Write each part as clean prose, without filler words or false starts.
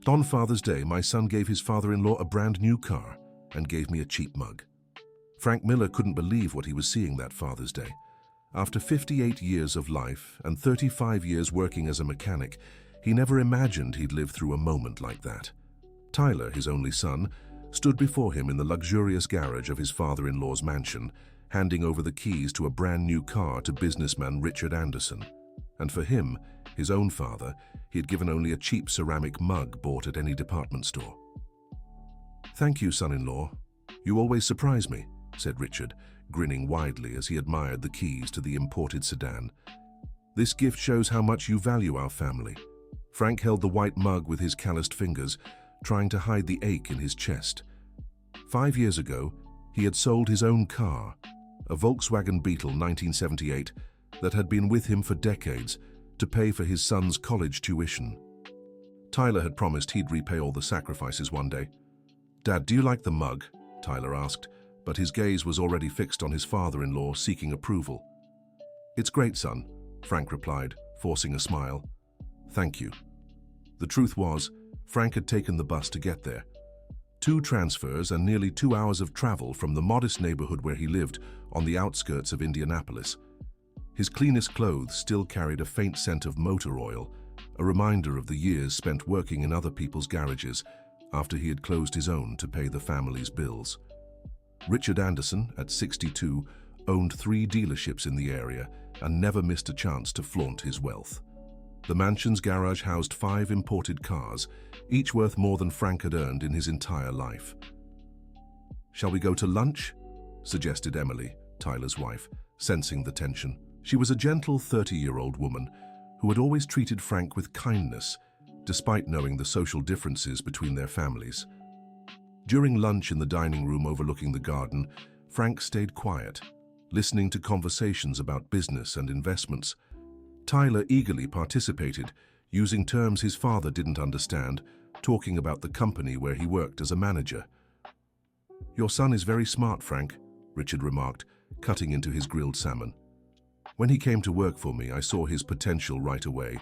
On Father's Day, my son gave his father-in-law a brand new car and gave me a cheap mug. Frank Miller couldn't believe what he was seeing that Father's Day. After 58 years of life and 35 years working as a mechanic, he never imagined he'd live through a moment like that. Tyler, his only son, stood before him in the luxurious garage of his father-in-law's mansion, handing over the keys to a brand new car to businessman Richard Anderson. And for him, his own father, he had given only a cheap ceramic mug bought at any department store. "Thank you, son-in-law. You always surprise me," said Richard, grinning widely as he admired the keys to the imported sedan. "This gift shows how much you value our family." Frank held the white mug with his calloused fingers, trying to hide the ache in his chest. 5 years ago, he had sold his own car, a Volkswagen Beetle 1978, that had been with him for decades, to pay for his son's college tuition. Tyler had promised he'd repay all the sacrifices one day. "Dad, do you like the mug?" Tyler asked, but his gaze was already fixed on his father-in-law, seeking approval. "It's great, son," Frank replied, forcing a smile. "Thank you." The truth was, Frank had taken the bus to get there. 2 transfers and nearly 2 hours of travel from the modest neighborhood where he lived on the outskirts of Indianapolis. His cleanest clothes still carried a faint scent of motor oil, a reminder of the years spent working in other people's garages after he had closed his own to pay the family's bills. Richard Anderson, at 62, owned 3 dealerships in the area and never missed a chance to flaunt his wealth. The mansion's garage housed 5 imported cars, each worth more than Frank had earned in his entire life. "Shall we go to lunch?" suggested Emily, Tyler's wife, sensing the tension. She was a gentle 30-year-old woman who had always treated Frank with kindness, despite knowing the social differences between their families. During lunch in the dining room overlooking the garden, Frank stayed quiet, listening to conversations about business and investments. Tyler eagerly participated, using terms his father didn't understand, talking about the company where he worked as a manager. "Your son is very smart, Frank," Richard remarked, cutting into his grilled salmon. "When he came to work for me, I saw his potential right away.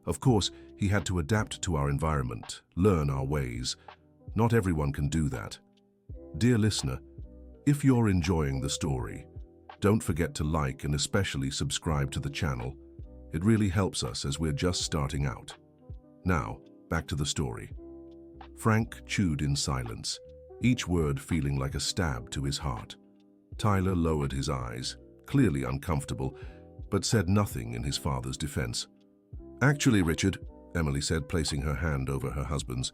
Of course, he had to adapt to our environment, learn our ways. Not everyone can do that. Dear listener, if you're enjoying the story, don't forget to like and especially subscribe to the channel. It really helps us as we're just starting out. Now, back to the story." Frank chewed in silence, each word feeling like a stab to his heart. Tyler lowered his eyes, clearly uncomfortable, but said nothing in his father's defense. "Actually, Richard," Emily said, placing her hand over her husband's,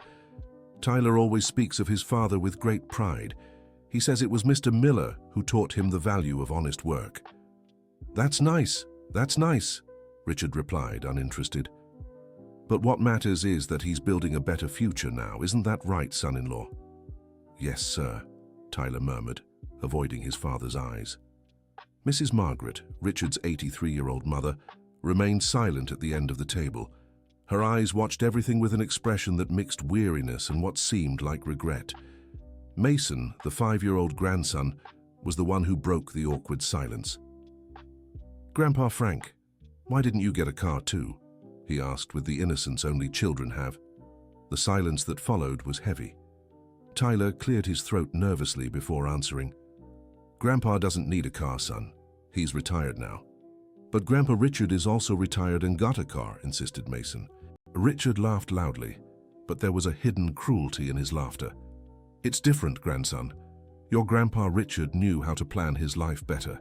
"Tyler always speaks of his father with great pride. He says it was Mr. Miller who taught him the value of honest work." That's nice, Richard replied, uninterested. "But what matters is that he's building a better future now, isn't that right, son-in-law?" "Yes, sir," Tyler murmured, avoiding his father's eyes. Mrs. Margaret, Richard's 83-year-old mother, remained silent at the end of the table. Her eyes watched everything with an expression that mixed weariness and what seemed like regret. Mason, the 5-year-old grandson, was the one who broke the awkward silence. "Grandpa Frank, why didn't you get a car too?" he asked with the innocence only children have. The silence that followed was heavy. Tyler cleared his throat nervously before answering. "Grandpa doesn't need a car, son. He's retired now." "But Grandpa Richard is also retired and got a car," insisted Mason. Richard laughed loudly, but there was a hidden cruelty in his laughter. "It's different, grandson. Your Grandpa Richard knew how to plan his life better.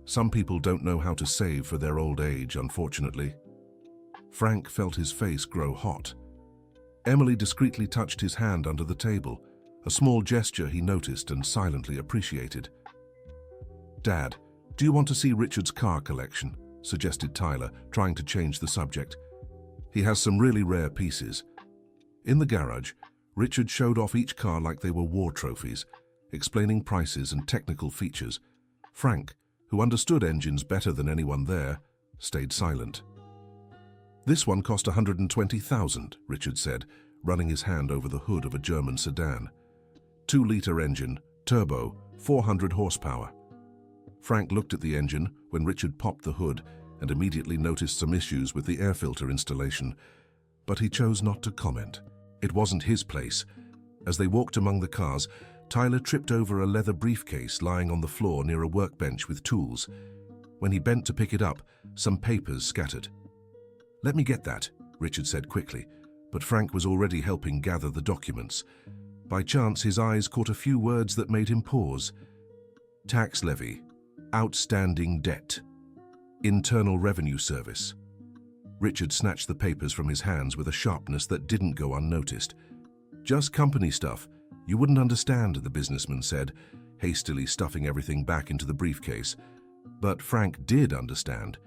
Some people don't know how to save for their old age, unfortunately." Frank felt his face grow hot. Emily discreetly touched his hand under the table, a small gesture he noticed and silently appreciated. "Dad, do you want to see Richard's car collection?" suggested Tyler, trying to change the subject. "He has some really rare pieces." In the garage, Richard showed off each car like they were war trophies, explaining prices and technical features. Frank, who understood engines better than anyone there, stayed silent. "This one cost $120,000, Richard said, running his hand over the hood of a German sedan. 2-liter engine, turbo, 400 horsepower. Frank looked at the engine when Richard popped the hood and immediately noticed some issues with the air filter installation, but he chose not to comment. It wasn't his place. As they walked among the cars, Tyler tripped over a leather briefcase lying on the floor near a workbench with tools. When he bent to pick it up, some papers scattered. "Let me get that," Richard said quickly, but Frank was already helping gather the documents. By chance, his eyes caught a few words that made him pause. Tax levy, outstanding debt, Internal Revenue Service. Richard snatched the papers from his hands with a sharpness that didn't go unnoticed. "Just company stuff. You wouldn't understand," the businessman said, hastily stuffing everything back into the briefcase. But Frank did understand.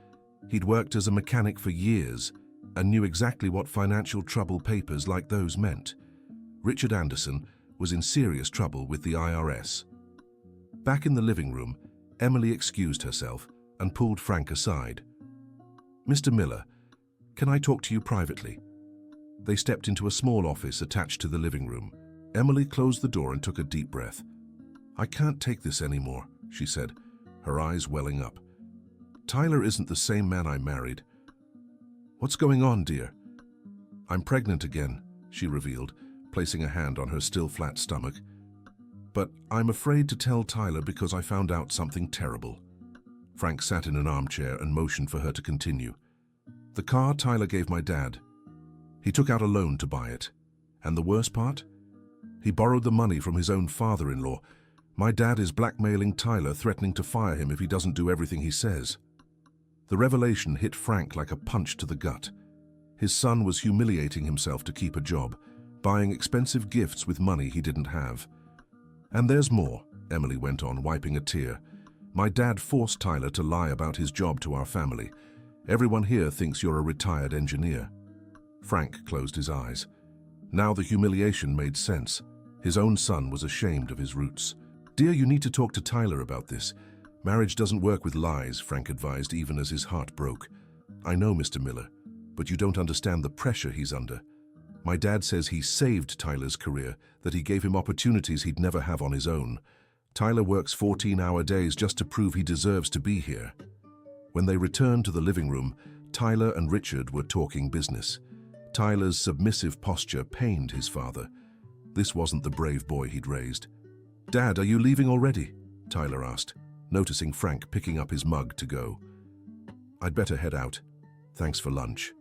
He'd worked as a mechanic for years and knew exactly what financial trouble papers like those meant. Richard Anderson was in serious trouble with the IRS. Back in the living room, Emily excused herself and pulled Frank aside. "Mr. Miller, can I talk to you privately?" They stepped into a small office attached to the living room. Emily closed the door and took a deep breath. "I can't take this anymore," she said, her eyes welling up. "Tyler isn't the same man I married." "What's going on, dear?" "I'm pregnant again," she revealed, placing a hand on her still flat stomach. "But I'm afraid to tell Tyler because I found out something terrible." Frank sat in an armchair and motioned for her to continue. "The car Tyler gave my dad. He took out a loan to buy it. And the worst part? He borrowed the money from his own father-in-law. My dad is blackmailing Tyler, threatening to fire him if he doesn't do everything he says." The revelation hit Frank like a punch to the gut. His son was humiliating himself to keep a job, buying expensive gifts with money he didn't have. "And there's more," Emily went on, wiping a tear. "My dad forced Tyler to lie about his job to our family. Everyone here thinks you're a retired engineer." Frank closed his eyes. Now the humiliation made sense. His own son was ashamed of his roots. "Dear, you need to talk to Tyler about this. Marriage doesn't work with lies," Frank advised, even as his heart broke. "I know, Mr. Miller, but you don't understand the pressure he's under. My dad says he saved Tyler's career, that he gave him opportunities he'd never have on his own. Tyler works 14-hour days just to prove he deserves to be here." When they returned to the living room, Tyler and Richard were talking business. Tyler's submissive posture pained his father. This wasn't the brave boy he'd raised. "Dad, are you leaving already?" Tyler asked, noticing Frank picking up his mug to go. "I'd better head out. Thanks for lunch."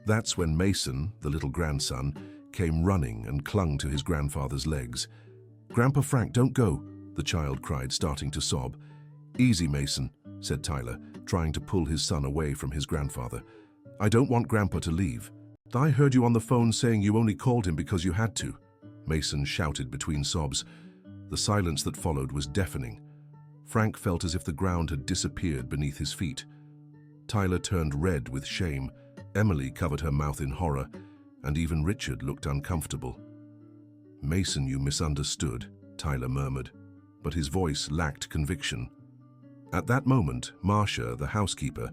That's when Mason, the little grandson, came running and clung to his grandfather's legs. "Grandpa Frank, don't go," the child cried, starting to sob. "Easy, Mason," said Tyler, trying to pull his son away from his grandfather. "I don't want Grandpa to leave." "I heard you on the phone saying you only called him because you had to," Mason shouted between sobs. The silence that followed was deafening. Frank felt as if the ground had disappeared beneath his feet. Tyler turned red with shame. Emily covered her mouth in horror, and even Richard looked uncomfortable. "Mason, you misunderstood," Tyler murmured, but his voice lacked conviction. At that moment, Marcia, the housekeeper,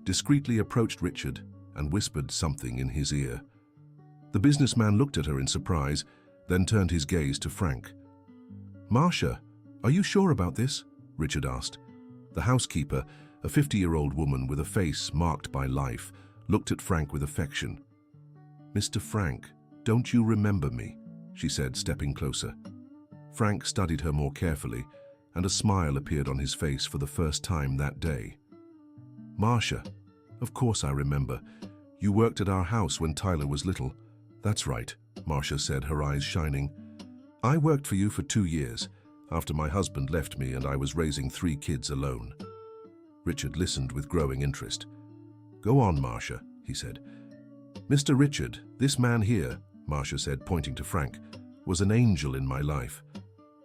discreetly approached Richard and whispered something in his ear. The businessman looked at her in surprise, then turned his gaze to Frank. "Marcia, are you sure about this?" Richard asked. The housekeeper, a 50-year-old woman with a face marked by life, looked at Frank with affection. "Mr. Frank, don't you remember me?" she said, stepping closer. Frank studied her more carefully, and a smile appeared on his face for the first time that day. "Marcia, of course I remember. You worked at our house when Tyler was little." "That's right," Marcia said, her eyes shining. "I worked for you for 2 years, after my husband left me and I was raising 3 kids alone." Richard listened with growing interest. "Go on, Marcia," he said. "Mr. Richard, this man here," Marcia said, pointing to Frank, "was an angel in my life.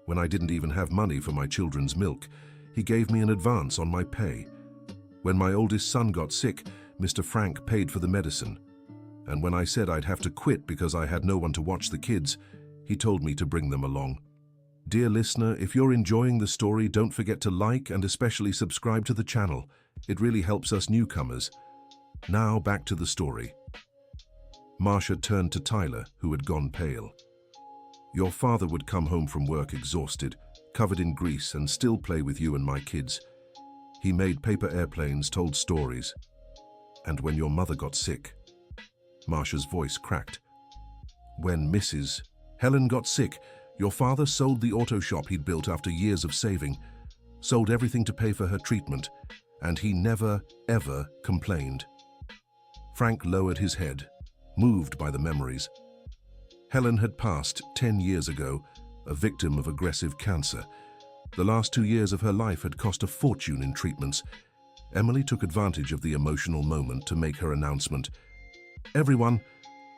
When I didn't even have money for my children's milk, he gave me an advance on my pay. When my oldest son got sick, Mr. Frank paid for the medicine. And when I said I'd have to quit because I had no one to watch the kids, he told me to bring them along." Dear listener, if you're enjoying the story, don't forget to like and especially subscribe to the channel. It really helps us newcomers. Now back to the story. Marcia turned to Tyler, who had gone pale. "Your father would come home from work exhausted, covered in grease, and still play with you and my kids. He made paper airplanes, told stories. And when your mother got sick..." Marcia's voice cracked. When Mrs. Helen got sick, your father sold the auto shop he'd built after years of saving, sold everything to pay for her treatment, and he never, ever complained. Frank lowered his head, moved by the memories. Helen had passed 10 years ago, a victim of aggressive cancer. The last 2 years of her life had cost a fortune in treatments. Emily took advantage of the emotional moment to make her announcement. "Everyone,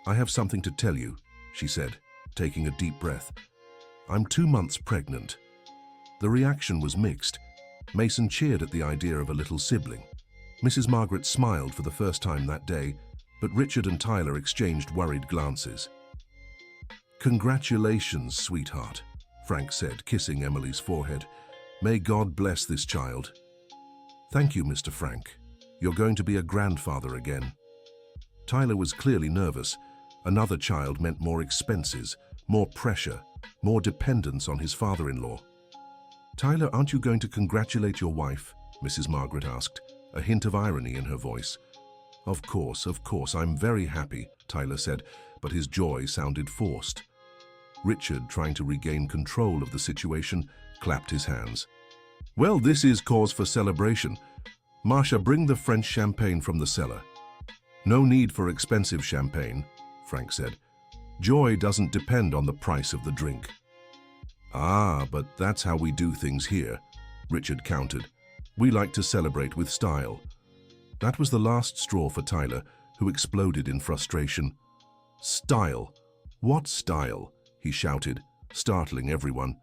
I have something to tell you," she said, taking a deep breath. "I'm 2 months pregnant." The reaction was mixed. Mason cheered at the idea of a little sibling. Mrs. Margaret smiled for the first time that day, but Richard and Tyler exchanged worried glances. "Congratulations, sweetheart," Frank said, kissing Emily's forehead. "May God bless this child." "Thank you, Mr. Frank. You're going to be a grandfather again." Tyler was clearly nervous. Another child meant more expenses, more pressure, more dependence on his father-in-law. "Tyler, aren't you going to congratulate your wife?" Mrs. Margaret asked, a hint of irony in her voice. Of course, I'm very happy," Tyler said, but his joy sounded forced. Richard, trying to regain control of the situation, clapped his hands. "Well, this is cause for celebration. Marcia, bring the French champagne from the cellar." "No need for expensive champagne," Frank said. "Joy doesn't depend on the price of the drink." "Ah, but that's how we do things here," Richard countered. "We like to celebrate with style." That was the last straw for Tyler, who exploded in frustration. "Style? What style?" he shouted, startling everyone.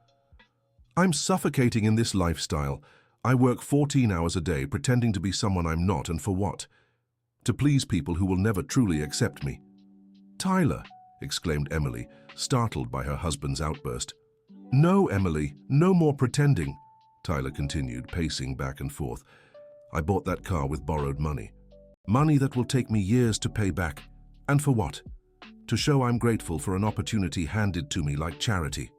"I'm suffocating in this lifestyle. I work 14 hours a day pretending to be someone I'm not, and for what? To please people who will never truly accept me." "Tyler!" exclaimed Emily, startled by her husband's outburst. "No, Emily, no more pretending," Tyler continued, pacing back and forth. "I bought that car with borrowed money. Money that will take me years to pay back. And for what? To show I'm grateful for an opportunity handed to me like charity."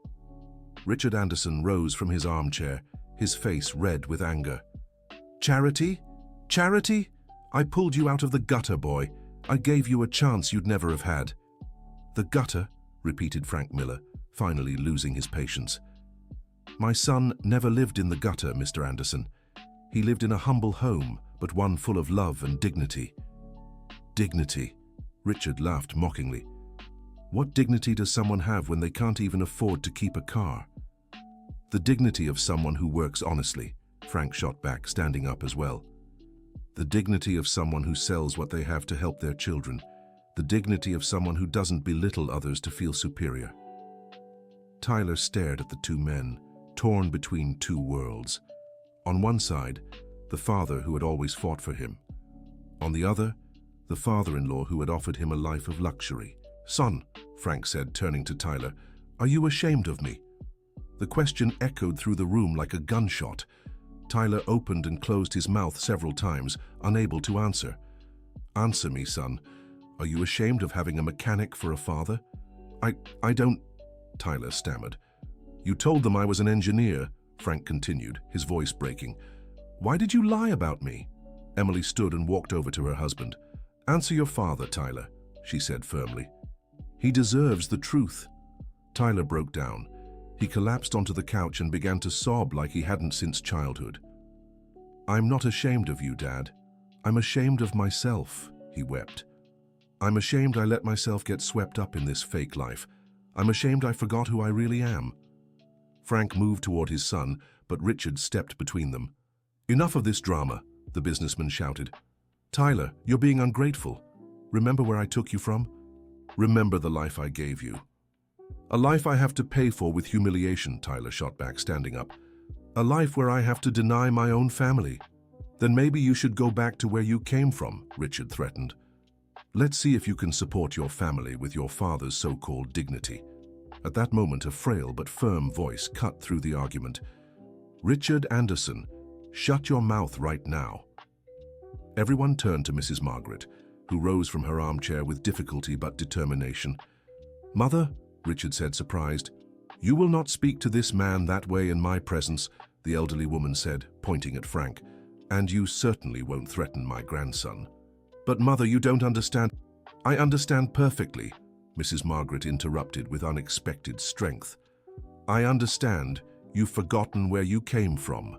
Richard Anderson rose from his armchair, his face red with anger. "Charity? Charity? I pulled you out of the gutter, boy. I gave you a chance you'd never have had." "The gutter?" repeated Frank Miller, finally losing his patience. "My son never lived in the gutter, Mr. Anderson. He lived in a humble home, but one full of love and dignity." "Dignity?" Richard laughed mockingly. "What dignity does someone have when they can't even afford to keep a car?" "The dignity of someone who works honestly," Frank shot back, standing up as well. "The dignity of someone who sells what they have to help their children. The dignity of someone who doesn't belittle others to feel superior." Tyler stared at the two men, torn between two worlds. On one side, the father who had always fought for him. On the other, the father-in-law who had offered him a life of luxury. "Son," Frank said, turning to Tyler, "are you ashamed of me?" The question echoed through the room like a gunshot. Tyler opened and closed his mouth several times, unable to answer. "Answer me, son. Are you ashamed of having a mechanic for a father?" I don't," Tyler stammered. "You told them I was an engineer," Frank continued, his voice breaking. "Why did you lie about me?" Emily stood and walked over to her husband. "Answer your father, Tyler," she said firmly. "He deserves the truth." Tyler broke down. He collapsed onto the couch and began to sob like he hadn't since childhood. "I'm not ashamed of you, Dad. I'm ashamed of myself," he wept. "I'm ashamed I let myself get swept up in this fake life. I'm ashamed I forgot who I really am." Frank moved toward his son, but Richard stepped between them. "Enough of this drama," the businessman shouted. "Tyler, you're being ungrateful. Remember where I took you from? Remember the life I gave you." "A life I have to pay for with humiliation," Tyler shot back, standing up. "A life where I have to deny my own family." "Then maybe you should go back to where you came from," Richard threatened. "Let's see if you can support your family with your father's so-called dignity." At that moment, a frail but firm voice cut through the argument. "Richard Anderson, shut your mouth right now." Everyone turned to Mrs. Margaret, who rose from her armchair with difficulty but determination. "Mother," Richard said, surprised. "You will not speak to this man that way in my presence," the elderly woman said, pointing at Frank. "And you certainly won't threaten my grandson." "But Mother, you don't understand." "I understand perfectly," Mrs. Margaret interrupted with unexpected strength. "I understand. You've forgotten where you came from."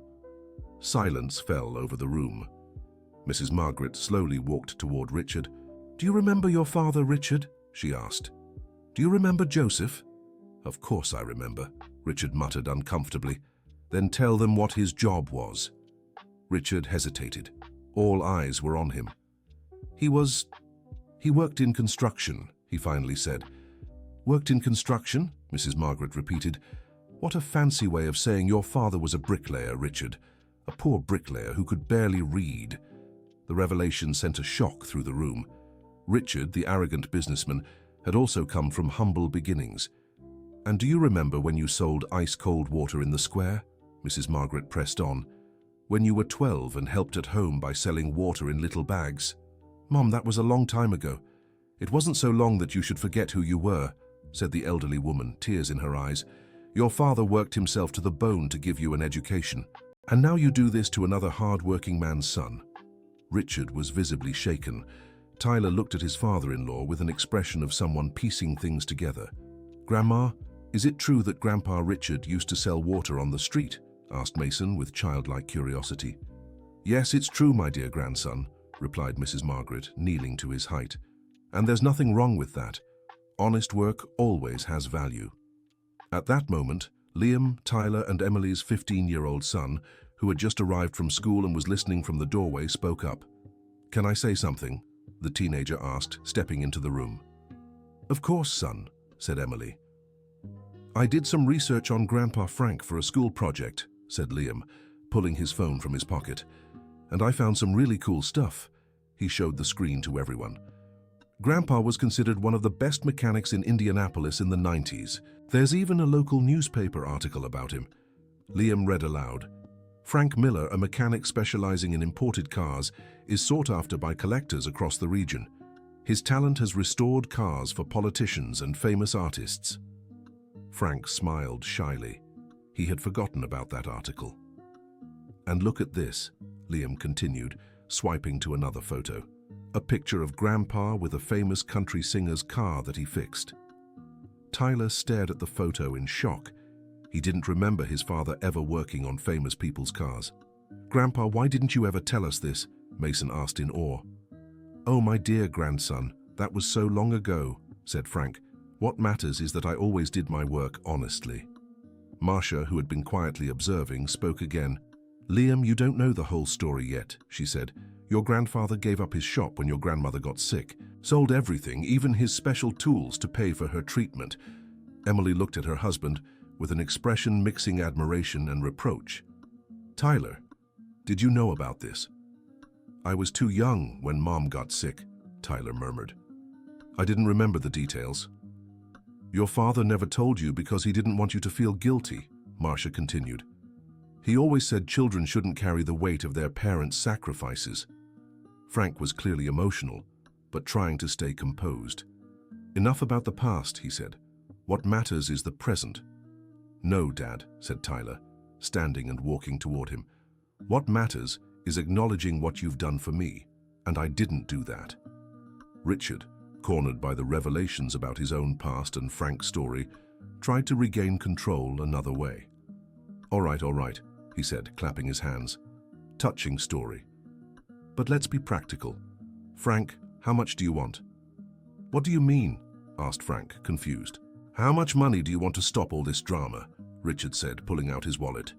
Silence fell over the room. Mrs. Margaret slowly walked toward Richard. "Do you remember your father, Richard?" she asked. "Do you remember Joseph?" "Of course I remember," Richard muttered uncomfortably. "Then tell them what his job was." Richard hesitated. All eyes were on him. He worked in construction," he finally said. "Worked in construction?" Mrs. Margaret repeated. "What a fancy way of saying your father was a bricklayer, Richard. A poor bricklayer who could barely read." The revelation sent a shock through the room. Richard, the arrogant businessman, had also come from humble beginnings. "And do you remember when you sold ice-cold water in the square?" Mrs. Margaret pressed on. "When you were 12 and helped at home by selling water in little bags?" "Mom, that was a long time ago." "It wasn't so long that you should forget who you were," said the elderly woman, tears in her eyes. "Your father worked himself to the bone to give you an education. And now you do this to another hard-working man's son." Richard was visibly shaken. Tyler looked at his father-in-law with an expression of someone piecing things together. "Grandma, is it true that Grandpa Richard used to sell water on the street?" asked Mason with childlike curiosity. "Yes, it's true, my dear grandson," replied Mrs. Margaret, kneeling to his height. "And there's nothing wrong with that. Honest work always has value." At that moment, Liam, Tyler, and Emily's 15-year-old son, who had just arrived from school and was listening from the doorway, spoke up. "Can I say something?" the teenager asked, stepping into the room. "Of course, son," said Emily. "I did some research on Grandpa Frank for a school project," said Liam, pulling his phone from his pocket. "And I found some really cool stuff." He showed the screen to everyone. "Grandpa was considered one of the best mechanics in Indianapolis in the 90s. There's even a local newspaper article about him." Liam read aloud. "Frank Miller, a mechanic specializing in imported cars, is sought after by collectors across the region. His talent has restored cars for politicians and famous artists." Frank smiled shyly. He had forgotten about that article. "And look at this," Liam continued, swiping to another photo. "A picture of Grandpa with a famous country singer's car that he fixed." Tyler stared at the photo in shock. He didn't remember his father ever working on famous people's cars. "Grandpa, why didn't you ever tell us this?" Mason asked in awe. "Oh, my dear grandson, that was so long ago," said Frank. "What matters is that I always did my work honestly." Marcia, who had been quietly observing, spoke again. "Liam, you don't know the whole story yet," she said. "Your grandfather gave up his shop when your grandmother got sick, sold everything, even his special tools, to pay for her treatment." Emily looked at her husband with an expression mixing admiration and reproach. "Tyler, did you know about this?" "I was too young when Mom got sick," Tyler murmured. "I didn't remember the details." "Your father never told you because he didn't want you to feel guilty," Marcia continued. "He always said children shouldn't carry the weight of their parents' sacrifices." Frank was clearly emotional, but trying to stay composed. "Enough about the past," he said. "What matters is the present." "No, Dad," said Tyler, standing and walking toward him. "What matters is acknowledging what you've done for me, and I didn't do that." Richard, cornered by the revelations about his own past and Frank's story, tried to regain control another way. All right, he said, clapping his hands. "Touching story. But let's be practical. Frank, how much do you want?" "What do you mean?" asked Frank, confused. "How much money do you want to stop all this drama?" Richard said, pulling out his wallet.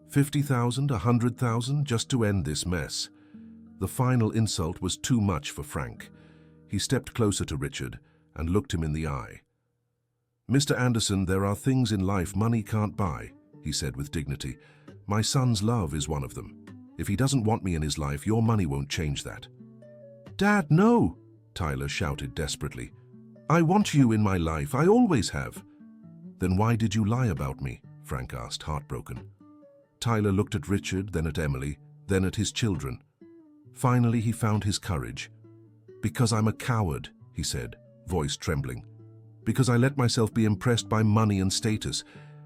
50,000, 100,000, just to end this mess." The final insult was too much for Frank. He stepped closer to Richard and looked him in the eye. "Mr. Anderson, there are things in life money can't buy," he said with dignity. "My son's love is one of them. If he doesn't want me in his life, your money won't change that." "Dad, no!" Tyler shouted desperately. "I want you in my life. I always have." "Then why did you lie about me?" Frank asked, heartbroken. Tyler looked at Richard, then at Emily, then at his children. Finally, he found his courage. "Because I'm a coward," he said, voice trembling. "Because I let myself be impressed by money and status.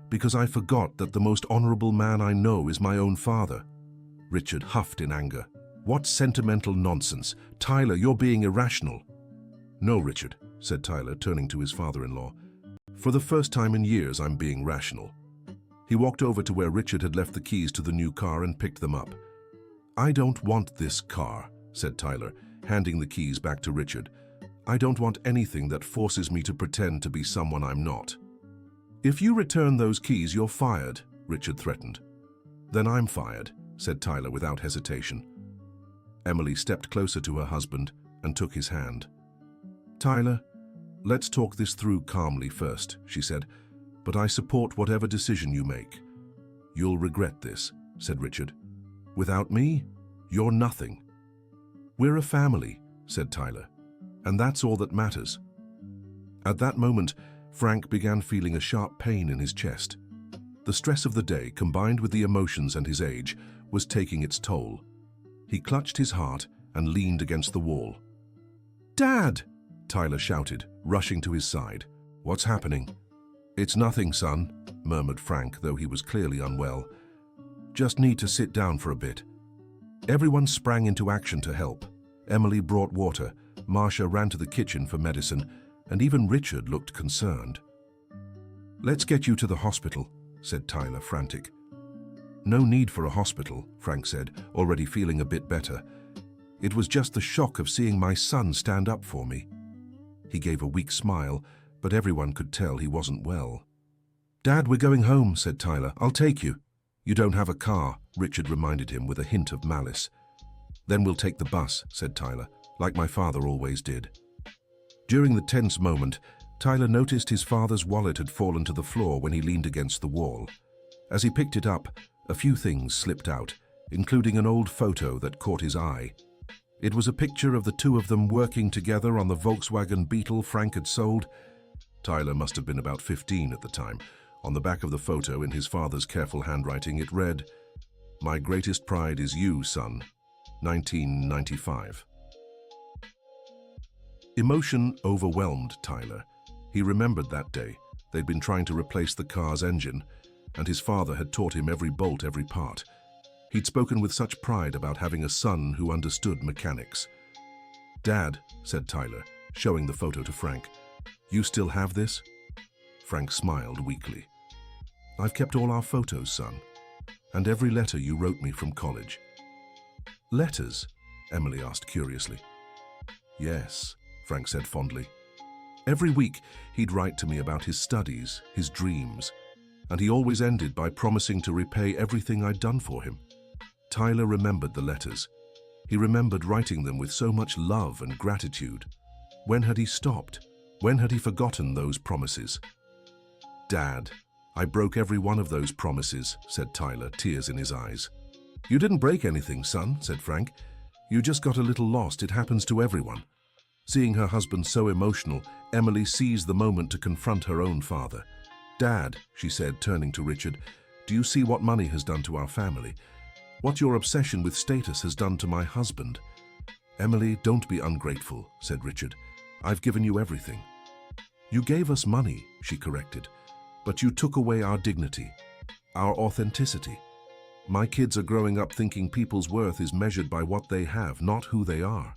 Because I forgot that the most honorable man I know is my own father." Richard huffed in anger. "What sentimental nonsense! Tyler, you're being irrational." "No, Richard," said Tyler, turning to his father-in-law. For the first time in years, I'm being rational. He walked over to where Richard had left the keys to the new car and picked them up. I don't want this car, said Tyler, handing the keys back to Richard. I don't want anything that forces me to pretend to be someone I'm not. If you return those keys, you're fired, Richard threatened. Then I'm fired, said Tyler without hesitation. Emily stepped closer to her husband and took his hand. Tyler, let's talk this through calmly first, she said, but I support whatever decision you make. You'll regret this, said Richard. Without me, you're nothing. We're a family, said Tyler, and that's all that matters. At that moment, Frank began feeling a sharp pain in his chest. The stress of the day, combined with the emotions and his age, was taking its toll. He clutched his heart and leaned against the wall. Dad! Tyler shouted, rushing to his side. What's happening? It's nothing, son, murmured Frank, though he was clearly unwell. Just need to sit down for a bit. Everyone sprang into action to help. Emily brought water, Marcia ran to the kitchen for medicine, and even Richard looked concerned. Let's get you to the hospital, said Tyler, frantic. No need for a hospital, Frank said, already feeling a bit better. It was just the shock of seeing my son stand up for me. He gave a weak smile, but everyone could tell he wasn't well. Dad, we're going home, said Tyler. I'll take you. You don't have a car, Richard reminded him with a hint of malice. Then we'll take the bus, said Tyler, like my father always did. During the tense moment, Tyler noticed his father's wallet had fallen to the floor when he leaned against the wall. As he picked it up, a few things slipped out, including an old photo that caught his eye. It was a picture of the two of them working together on the Volkswagen Beetle Frank had sold. Tyler must have been about 15 at the time. On the back of the photo, in his father's careful handwriting, it read, "My greatest pride is you, son. 1995. Emotion overwhelmed Tyler. He remembered that day. They'd been trying to replace the car's engine, and his father had taught him every bolt, every part. He'd spoken with such pride about having a son who understood mechanics. Dad, said Tyler, showing the photo to Frank, you still have this? Frank smiled weakly. I've kept all our photos, son, and every letter you wrote me from college. Letters? Emily asked curiously. Yes, Frank said fondly. Every week he'd write to me about his studies, his dreams, and he always ended by promising to repay everything I'd done for him. Tyler remembered the letters. He remembered writing them with so much love and gratitude. When had he stopped? When had he forgotten those promises? Dad, I broke every one of those promises, said Tyler, tears in his eyes. You didn't break anything, son, said Frank. You just got a little lost. It happens to everyone. Seeing her husband so emotional, Emily seized the moment to confront her own father. Dad, she said, turning to Richard, do you see what money has done to our family? What your obsession with status has done to my husband? Emily, don't be ungrateful, said Richard. I've given you everything. You gave us money, she corrected, but you took away our dignity, our authenticity. My kids are growing up thinking people's worth is measured by what they have, not who they are.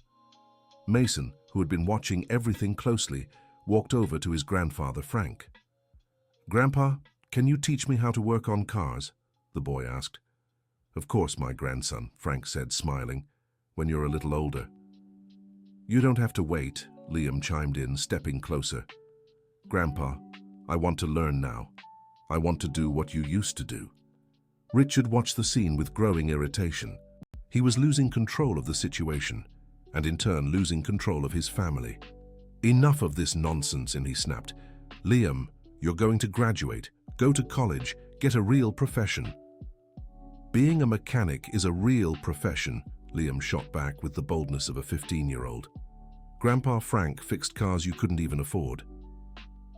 Mason, who had been watching everything closely, walked over to his grandfather, Frank. Grandpa, can you teach me how to work on cars? The boy asked. Of course, my grandson, Frank said, smiling, when you're a little older. You don't have to wait, Liam chimed in, stepping closer. Grandpa, I want to learn now. I want to do what you used to do. Richard watched the scene with growing irritation. He was losing control of the situation, and in turn losing control of his family. Enough of this nonsense, and he snapped. Liam, you're going to graduate, go to college, get a real profession. Being a mechanic is a real profession, Liam shot back with the boldness of a 15-year-old. Grandpa Frank fixed cars you couldn't even afford.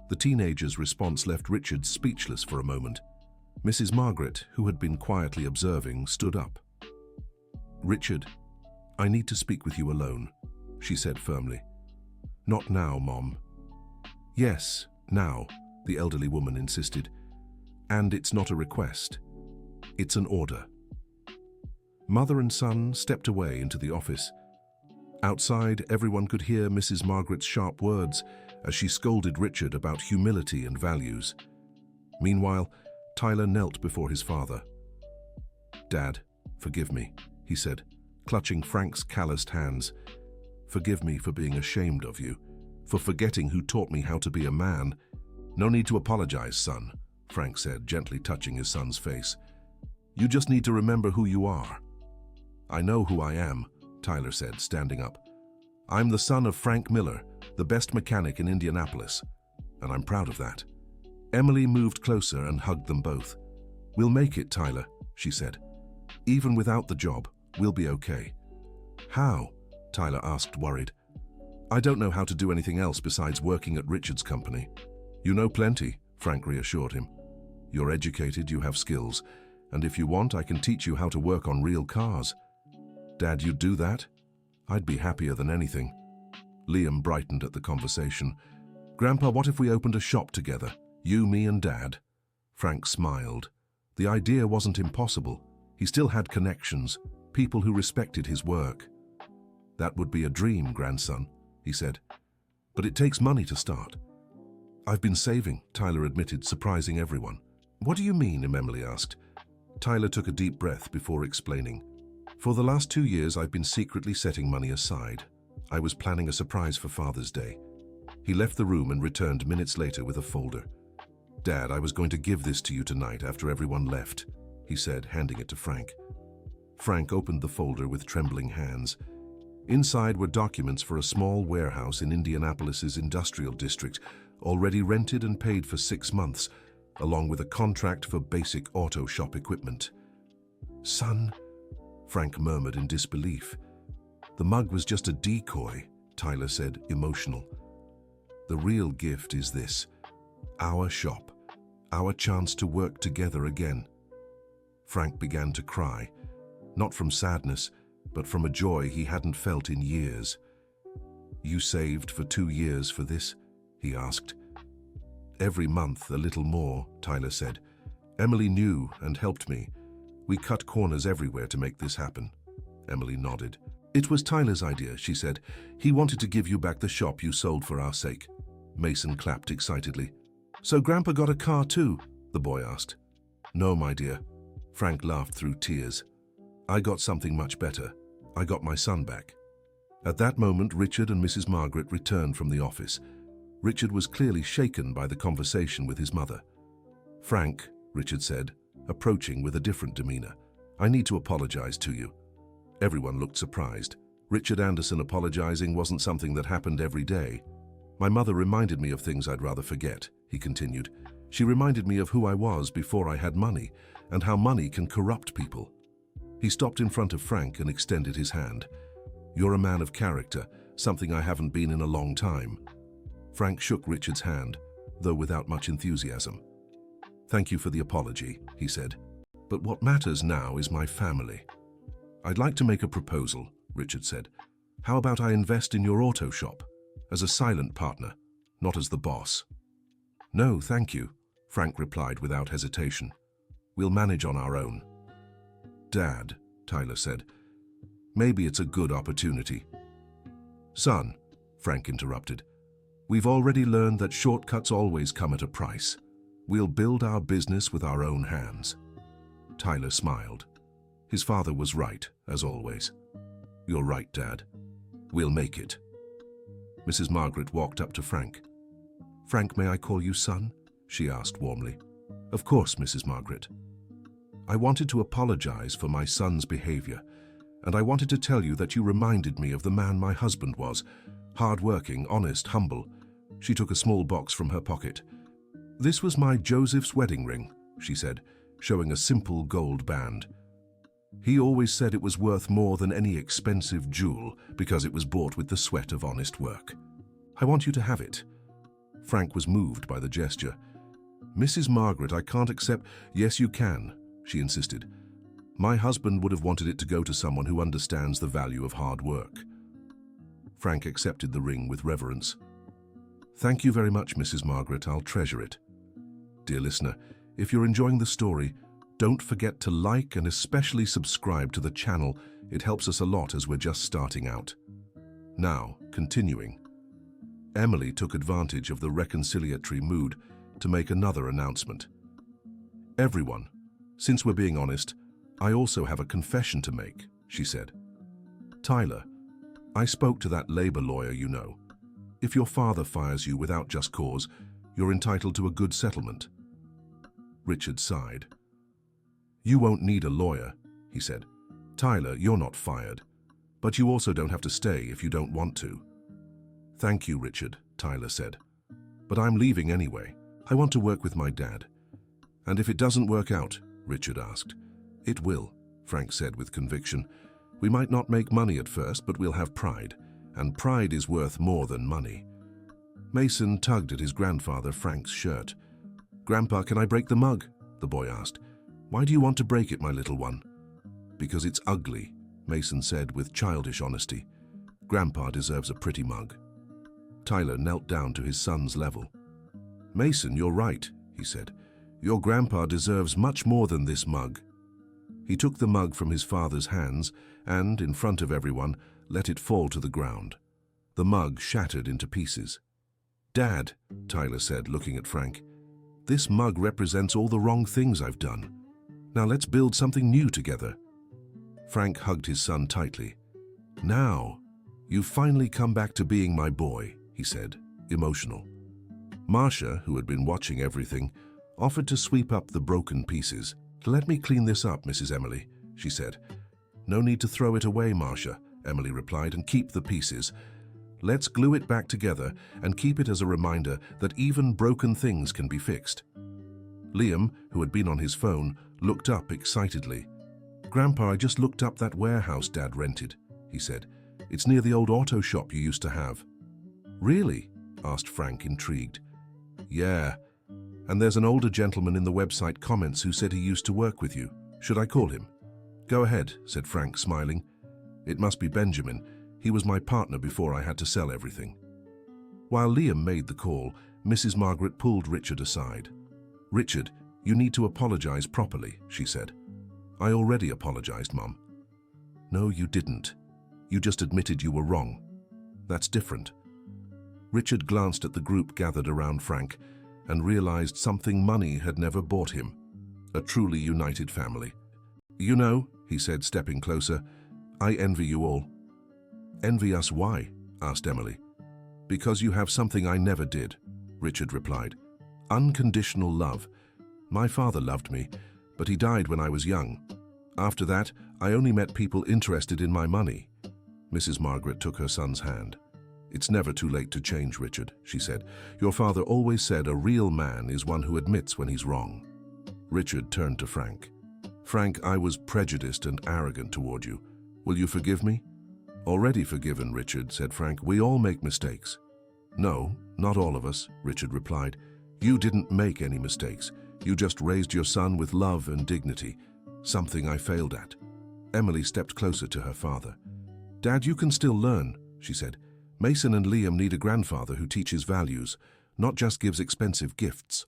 The teenager's response left Richard speechless for a moment. Mrs. Margaret, who had been quietly observing, stood up. Richard, I need to speak with you alone, she said firmly. Not now, Mom. Yes, now, the elderly woman insisted. And it's not a request. It's an order. Mother and son stepped away into the office. Outside, everyone could hear Mrs. Margaret's sharp words, as she scolded Richard about humility and values. Meanwhile, Tyler knelt before his father. "Dad, forgive me," he said, clutching Frank's calloused hands. "Forgive me for being ashamed of you, for forgetting who taught me how to be a man." "No need to apologize, son," Frank said, gently touching his son's face. "You just need to remember who you are." "I know who I am," Tyler said, standing up. "I'm the son of Frank Miller, the best mechanic in Indianapolis, and I'm proud of that." Emily moved closer and hugged them both. "We'll make it, Tyler," she said. "Even without the job, we'll be okay." "How?" Tyler asked, worried. "I don't know how to do anything else besides working at Richard's company." "You know plenty," Frank reassured him. "You're educated, you have skills, and if you want, I can teach you how to work on real cars." "Dad, you'd do that?" "I'd be happier than anything." Liam brightened at the conversation. "Grandpa, what if we opened a shop together? You, me, and Dad?" Frank smiled. The idea wasn't impossible. He still had connections, people who respected his work. "That would be a dream, grandson," he said. "But it takes money to start." "I've been saving," Tyler admitted, surprising everyone. "What do you mean?" Emily asked. Tyler took a deep breath before explaining. "For the last 2 years, I've been secretly setting money aside. I was planning a surprise for Father's Day." He left the room and returned minutes later with a folder. "Dad, I was going to give this to you tonight after everyone left," he said, handing it to Frank. Frank opened the folder with trembling hands. Inside were documents for a small warehouse in Indianapolis's industrial district, already rented and paid for 6 months, along with a contract for basic auto shop equipment. "Son," Frank murmured in disbelief. "The mug was just a decoy," Tyler said, emotional. "The real gift is this, our shop, our chance to work together again." Frank began to cry, not from sadness, but from a joy he hadn't felt in years. "You saved for 2 years for this?" he asked. "Every month a little more," Tyler said. "Emily knew and helped me. We cut corners everywhere to make this happen." Emily nodded. "It was Tyler's idea," she said. "He wanted to give you back the shop you sold for our sake." Mason clapped excitedly. "So Grandpa got a car too?" the boy asked. "No, my dear." Frank laughed through tears. "I got something much better. I got my son back." At that moment, Richard and Mrs. Margaret returned from the office. Richard was clearly shaken by the conversation with his mother. "Frank," Richard said, approaching with a different demeanor, "I need to apologize to you." Everyone looked surprised. Richard Anderson apologizing wasn't something that happened every day. "My mother reminded me of things I'd rather forget," he continued. "She reminded me of who I was before I had money, and how money can corrupt people." He stopped in front of Frank and extended his hand. "You're a man of character, something I haven't been in a long time." Frank shook Richard's hand, though without much enthusiasm. "Thank you for the apology," he said. "But what matters now is my family." "I'd like to make a proposal," Richard said. "How about I invest in your auto shop? As a silent partner, not as the boss." "No, thank you," Frank replied without hesitation. "We'll manage on our own." "Dad," Tyler said, "maybe it's a good opportunity." "Son," Frank interrupted, "we've already learned that shortcuts always come at a price. We'll build our business with our own hands." Tyler smiled. His father was right, as always. "You're right, Dad. We'll make it." Mrs. Margaret walked up to Frank. "Frank, may I call you son?" she asked warmly. "Of course, Mrs. Margaret." "I wanted to apologize for my son's behavior, and I wanted to tell you that you reminded me of the man my husband was, hard-working, honest, humble." She took a small box from her pocket. "This was my Joseph's wedding ring," she said, showing a simple gold band. "He always said it was worth more than any expensive jewel because it was bought with the sweat of honest work. I want you to have it." Frank was moved by the gesture. "Mrs. Margaret, I can't accept—" "Yes, you can," she insisted. "My husband would have wanted it to go to someone who understands the value of hard work." Frank accepted the ring with reverence. "Thank you very much, Mrs. Margaret. I'll treasure it." Dear listener, if you're enjoying the story, don't forget to like and especially subscribe to the channel. It helps us a lot as we're just starting out. Now, continuing. Emily took advantage of the reconciliatory mood to make another announcement. "Everyone, since we're being honest, I also have a confession to make," she said. "Tyler, I spoke to that labor lawyer you know. If your father fires you without just cause, you're entitled to a good settlement." Richard sighed. "You won't need a lawyer," he said. "Tyler, you're not fired, but you also don't have to stay if you don't want to." "Thank you, Richard," Tyler said. "But I'm leaving anyway. I want to work with my dad." "And if it doesn't work out?" Richard asked. "It will," Frank said with conviction. "We might not make money at first, but we'll have pride, and pride is worth more than money." Mason tugged at his grandfather Frank's shirt. "Grandpa, can I break the mug?" the boy asked. "Why do you want to break it, my little one?" "Because it's ugly," Mason said with childish honesty. "Grandpa deserves a pretty mug." Tyler knelt down to his son's level. "Mason, you're right," he said. "Your grandpa deserves much more than this mug." He took the mug from his father's hands and, in front of everyone, let it fall to the ground. The mug shattered into pieces. "Dad," Tyler said, looking at Frank, "this mug represents all the wrong things I've done. Now let's build something new together." Frank hugged his son tightly. "Now, you've finally come back to being my boy," he said, emotional. Marcia, who had been watching everything, offered to sweep up the broken pieces. "Let me clean this up, Mrs. Emily," she said. "No need to throw it away, Marcia," Emily replied, "and keep the pieces. Let's glue it back together and keep it as a reminder that even broken things can be fixed." Liam, who had been on his phone, looked up excitedly. "Grandpa, I just looked up that warehouse Dad rented," he said. "It's near the old auto shop you used to have." "Really?" asked Frank, intrigued. "Yeah, and there's an older gentleman in the website comments who said he used to work with you. Should I call him?" "Go ahead," said Frank, smiling. "It must be Benjamin. He was my partner before I had to sell everything." While Liam made the call, Mrs. Margaret pulled Richard aside. "Richard, you need to apologize properly," she said. "I already apologized, Mum." "No, you didn't. You just admitted you were wrong. That's different." Richard glanced at the group gathered around Frank and realized something money had never bought him: a truly united family. "You know," he said, stepping closer, "I envy you all." "Envy us why?" asked Emily. "Because you have something I never did," Richard replied. "Unconditional love. My father loved me, but he died when I was young. After that, I only met people interested in my money." Mrs. Margaret took her son's hand. "It's never too late to change, Richard," she said. "Your father always said a real man is one who admits when he's wrong." Richard turned to Frank. "Frank, I was prejudiced and arrogant toward you. Will you forgive me?" "Already forgiven, Richard," said Frank. "We all make mistakes." "No, not all of us," Richard replied. "You didn't make any mistakes. You just raised your son with love and dignity, something I failed at." Emily stepped closer to her father. "Dad, you can still learn," she said. "Mason and Liam need a grandfather who teaches values, not just gives expensive gifts."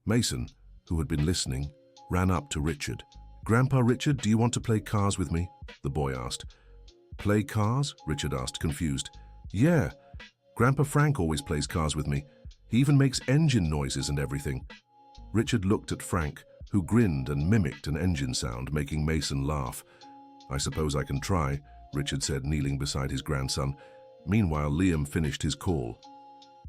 Mason, who had been listening, ran up to Richard. "Grandpa Richard, do you want to play cars with me?" the boy asked. "Play cars?" Richard asked, confused. "Yeah, Grandpa Frank always plays cars with me. He even makes engine noises and everything." Richard looked at Frank, who grinned and mimicked an engine sound, making Mason laugh. "I suppose I can try," Richard said, kneeling beside his grandson. Meanwhile, Liam finished his call.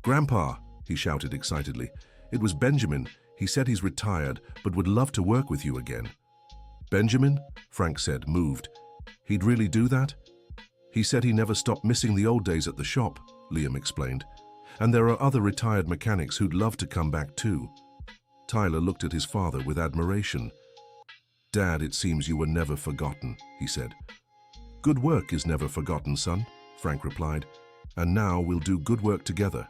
"Grandpa," he shouted excitedly. "It was Benjamin. He said he's retired, but would love to work with you again." "Benjamin?" Frank said, moved. "He'd really do that?" "He said he never stopped missing the old days at the shop," Liam explained. "And there are other retired mechanics who'd love to come back too." Tyler looked at his father with admiration. "Dad, it seems you were never forgotten," he said. "Good work is never forgotten, son," Frank replied. "And now we'll do good work together."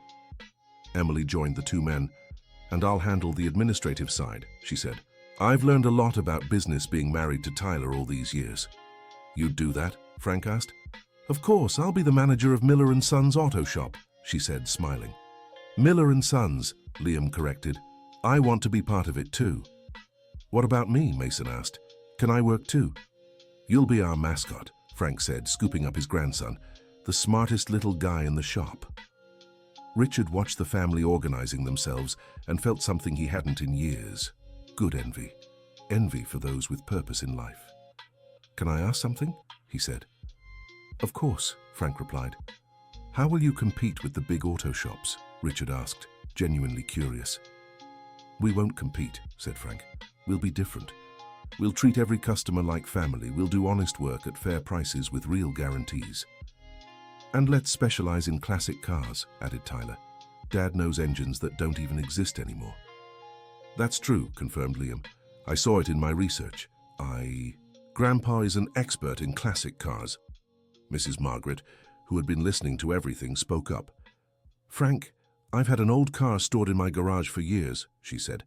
Emily joined the two men. "And I'll handle the administrative side," she said. "I've learned a lot about business being married to Tyler all these years." "You'd do that?" Frank asked. "Of course, I'll be the manager of Miller & Sons Auto Shop," she said, smiling. "Miller & Sons," Liam corrected. "I want to be part of it too." "What about me?" Mason asked. "Can I work too?" "You'll be our mascot," Frank said, scooping up his grandson, "the smartest little guy in the shop." Richard watched the family organizing themselves and felt something he hadn't in years. Good envy. Envy for those with purpose in life. "Can I ask something?" he said. "Of course," Frank replied. "How will you compete with the big auto shops?" Richard asked, genuinely curious. "We won't compete," said Frank. "We'll be different. We'll treat every customer like family. We'll do honest work at fair prices with real guarantees. And let's specialize in classic cars," added Tyler. "Dad knows engines that don't even exist anymore." "That's true," confirmed Liam. "I saw it in my research. Grandpa is an expert in classic cars." Mrs. Margaret, who had been listening to everything, spoke up. "Frank, I've had an old car stored in my garage for years," she said.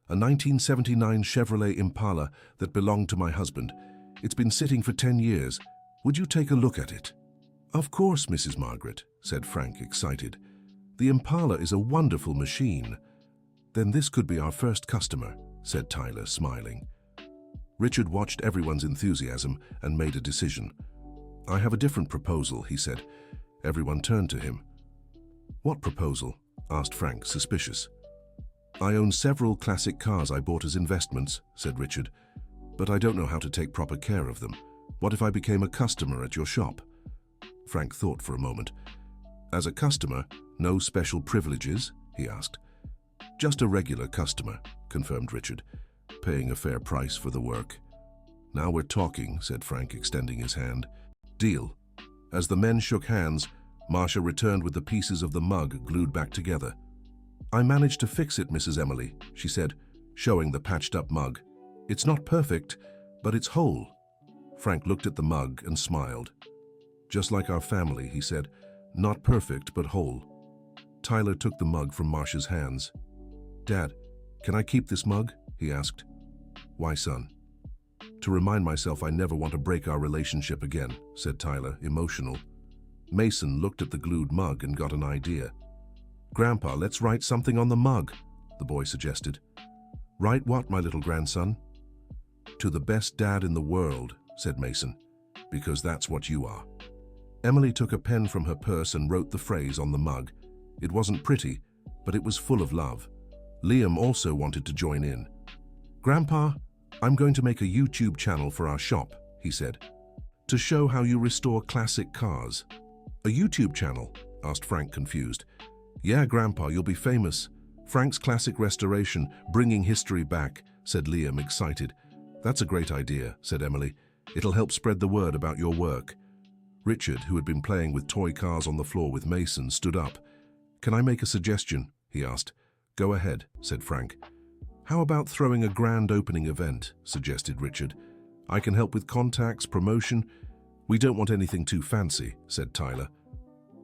"A 1979 Chevrolet Impala that belonged to my husband. It's been sitting for 10 years. Would you take a look at it?" "Of course, Mrs. Margaret," said Frank, excited. "The Impala is a wonderful machine." "Then this could be our first customer," said Tyler, smiling. Richard watched everyone's enthusiasm and made a decision. "I have a different proposal," he said. Everyone turned to him. "What proposal?" asked Frank, suspicious. "I own several classic cars I bought as investments," said Richard, "but I don't know how to take proper care of them. What if I became a customer at your shop?" Frank thought for a moment. "As a customer, no special privileges?" he asked. "Just a regular customer," confirmed Richard, "paying a fair price for the work." "Now we're talking," said Frank, extending his hand. "Deal." As the men shook hands, Marcia returned with the pieces of the mug glued back together. "I managed to fix it, Mrs. Emily," she said, showing the patched-up mug. "It's not perfect, but it's whole." Frank looked at the mug and smiled. "Just like our family," he said. "Not perfect, but whole." Tyler took the mug from Marcia's hands. "Dad, can I keep this mug?" he asked. "Why, son?" "To remind myself I never want to break our relationship again," said Tyler, emotional. Mason looked at the glued mug and got an idea. "Grandpa, let's write something on the mug," the boy suggested. "Write what, my little grandson?" "To the best dad in the world," said Mason, "because that's what you are." Emily took a pen from her purse and wrote the phrase on the mug. It wasn't pretty, but it was full of love. Liam also wanted to join in. "Grandpa, I'm going to make a YouTube channel for our shop," he said, "to show how you restore classic cars." "A YouTube channel?" asked Frank, confused. "Yeah, Grandpa, you'll be famous. Frank's Classic Restoration, bringing history back," said Liam, excited. "That's a great idea," said Emily. "It'll help spread the word about your work." Richard, who had been playing with toy cars on the floor with Mason, stood up. "Can I make a suggestion?" he asked. "Go ahead," said Frank. "How about throwing a grand opening event?" suggested Richard. "I can help with contacts, promotion." "We don't want anything too fancy," said Tyler.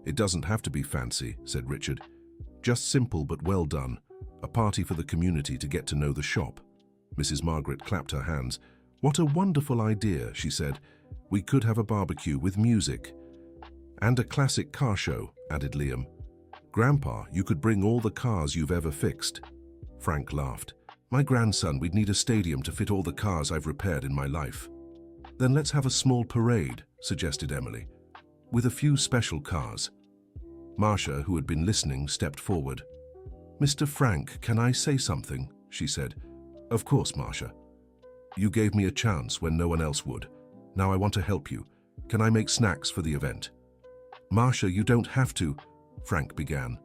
"It doesn't have to be fancy," said Richard. "Just simple but well done. A party for the community to get to know the shop." Mrs. Margaret clapped her hands. "What a wonderful idea," she said. "We could have a barbecue with music." "And a classic car show," added Liam. "Grandpa, you could bring all the cars you've ever fixed." Frank laughed. "My grandson, we'd need a stadium to fit all the cars I've repaired in my life." "Then let's have a small parade," suggested Emily, "with a few special cars." Marcia, who had been listening, stepped forward. "Mr. Frank, can I say something?" she said. "Of course, Marcia. You gave me a chance when no one else would. Now I want to help you. Can I make snacks for the event?" "Marcia, you don't have to," Frank began.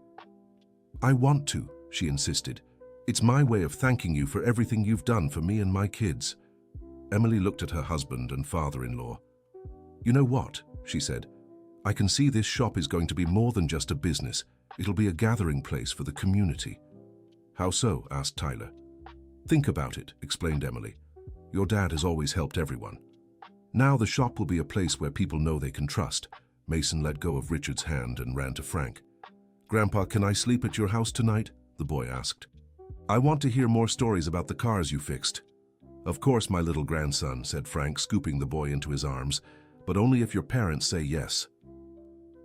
"I want to," she insisted. "It's my way of thanking you for everything you've done for me and my kids." Emily looked at her husband and father-in-law. "You know what?" she said. "I can see this shop is going to be more than just a business. It'll be a gathering place for the community." "How so?" asked Tyler. "Think about it," explained Emily. "Your dad has always helped everyone. Now the shop will be a place where people know they can trust." Mason let go of Richard's hand and ran to Frank. "Grandpa, can I sleep at your house tonight?" the boy asked. "I want to hear more stories about the cars you fixed." "Of course, my little grandson," said Frank, scooping the boy into his arms, "but only if your parents say yes."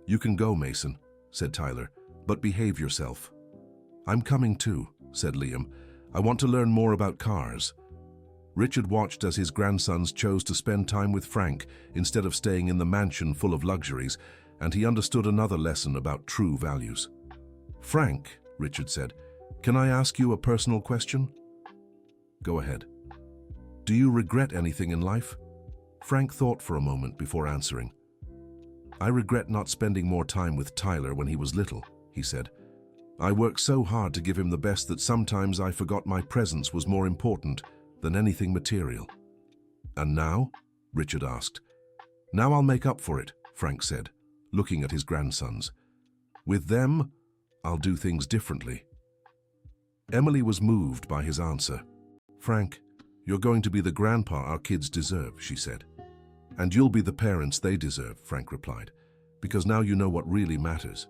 "You can go, Mason," said Tyler, "but behave yourself." "I'm coming too," said Liam. "I want to learn more about cars." Richard watched as his grandsons chose to spend time with Frank instead of staying in the mansion full of luxuries, and he understood another lesson about true values. "Frank," Richard said, "can I ask you a personal question?" "Go ahead." "Do you regret anything in life?" Frank thought for a moment before answering. "I regret not spending more time with Tyler when he was little," he said. "I worked so hard to give him the best that sometimes I forgot my presence was more important than anything material." "And now?" Richard asked. "Now I'll make up for it," Frank said, looking at his grandsons. "With them, I'll do things differently." Emily was moved by his answer. "Frank, you're going to be the grandpa our kids deserve," she said. "And you'll be the parents they deserve," Frank replied, "because now you know what really matters."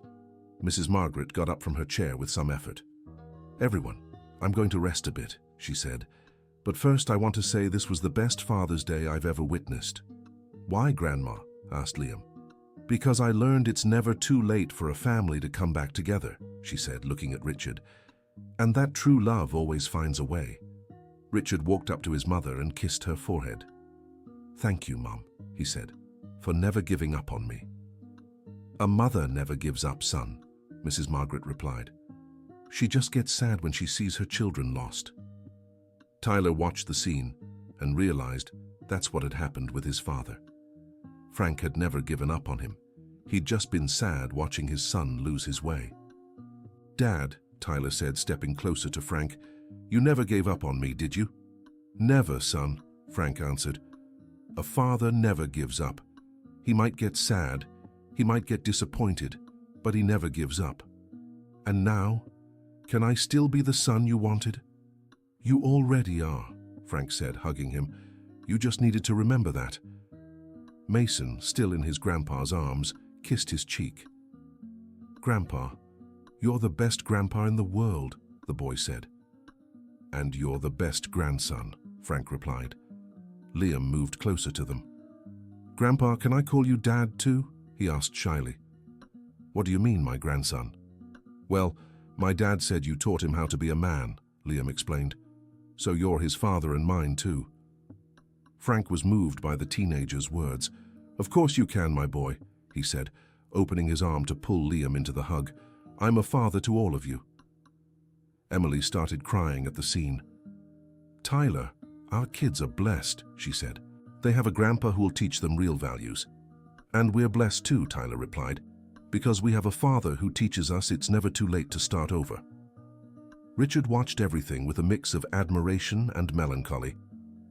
Mrs. Margaret got up from her chair with some effort. "Everyone, I'm going to rest a bit," she said. "But first I want to say this was the best Father's Day I've ever witnessed." "Why, Grandma?" asked Liam. "Because I learned it's never too late for a family to come back together," she said, looking at Richard. "And that true love always finds a way." Richard walked up to his mother and kissed her forehead. "Thank you, Mum," he said, "for never giving up on me." "A mother never gives up, son," Mrs. Margaret replied. "She just gets sad when she sees her children lost." Tyler watched the scene and realized that's what had happened with his father. Frank had never given up on him. He'd just been sad watching his son lose his way. "Dad," Tyler said, stepping closer to Frank, "you never gave up on me, did you?" "Never, son," Frank answered. "A father never gives up. He might get sad, he might get disappointed, but he never gives up." "And now, can I still be the son you wanted?" "You already are," Frank said, hugging him. "You just needed to remember that." Mason, still in his grandpa's arms, kissed his cheek. "Grandpa, you're the best grandpa in the world," the boy said. "And you're the best grandson," Frank replied. Liam moved closer to them. "Grandpa, can I call you Dad too?" he asked shyly. "What do you mean, my grandson?" "Well, my dad said you taught him how to be a man," Liam explained. "So you're his father and mine too." Frank was moved by the teenager's words. "Of course you can, my boy," he said, opening his arm to pull Liam into the hug. "I'm a father to all of you." Emily started crying at the scene. "Tyler, our kids are blessed," she said. "They have a grandpa who'll teach them real values." "And we're blessed too," Tyler replied, "because we have a father who teaches us it's never too late to start over." Richard watched everything with a mix of admiration and melancholy.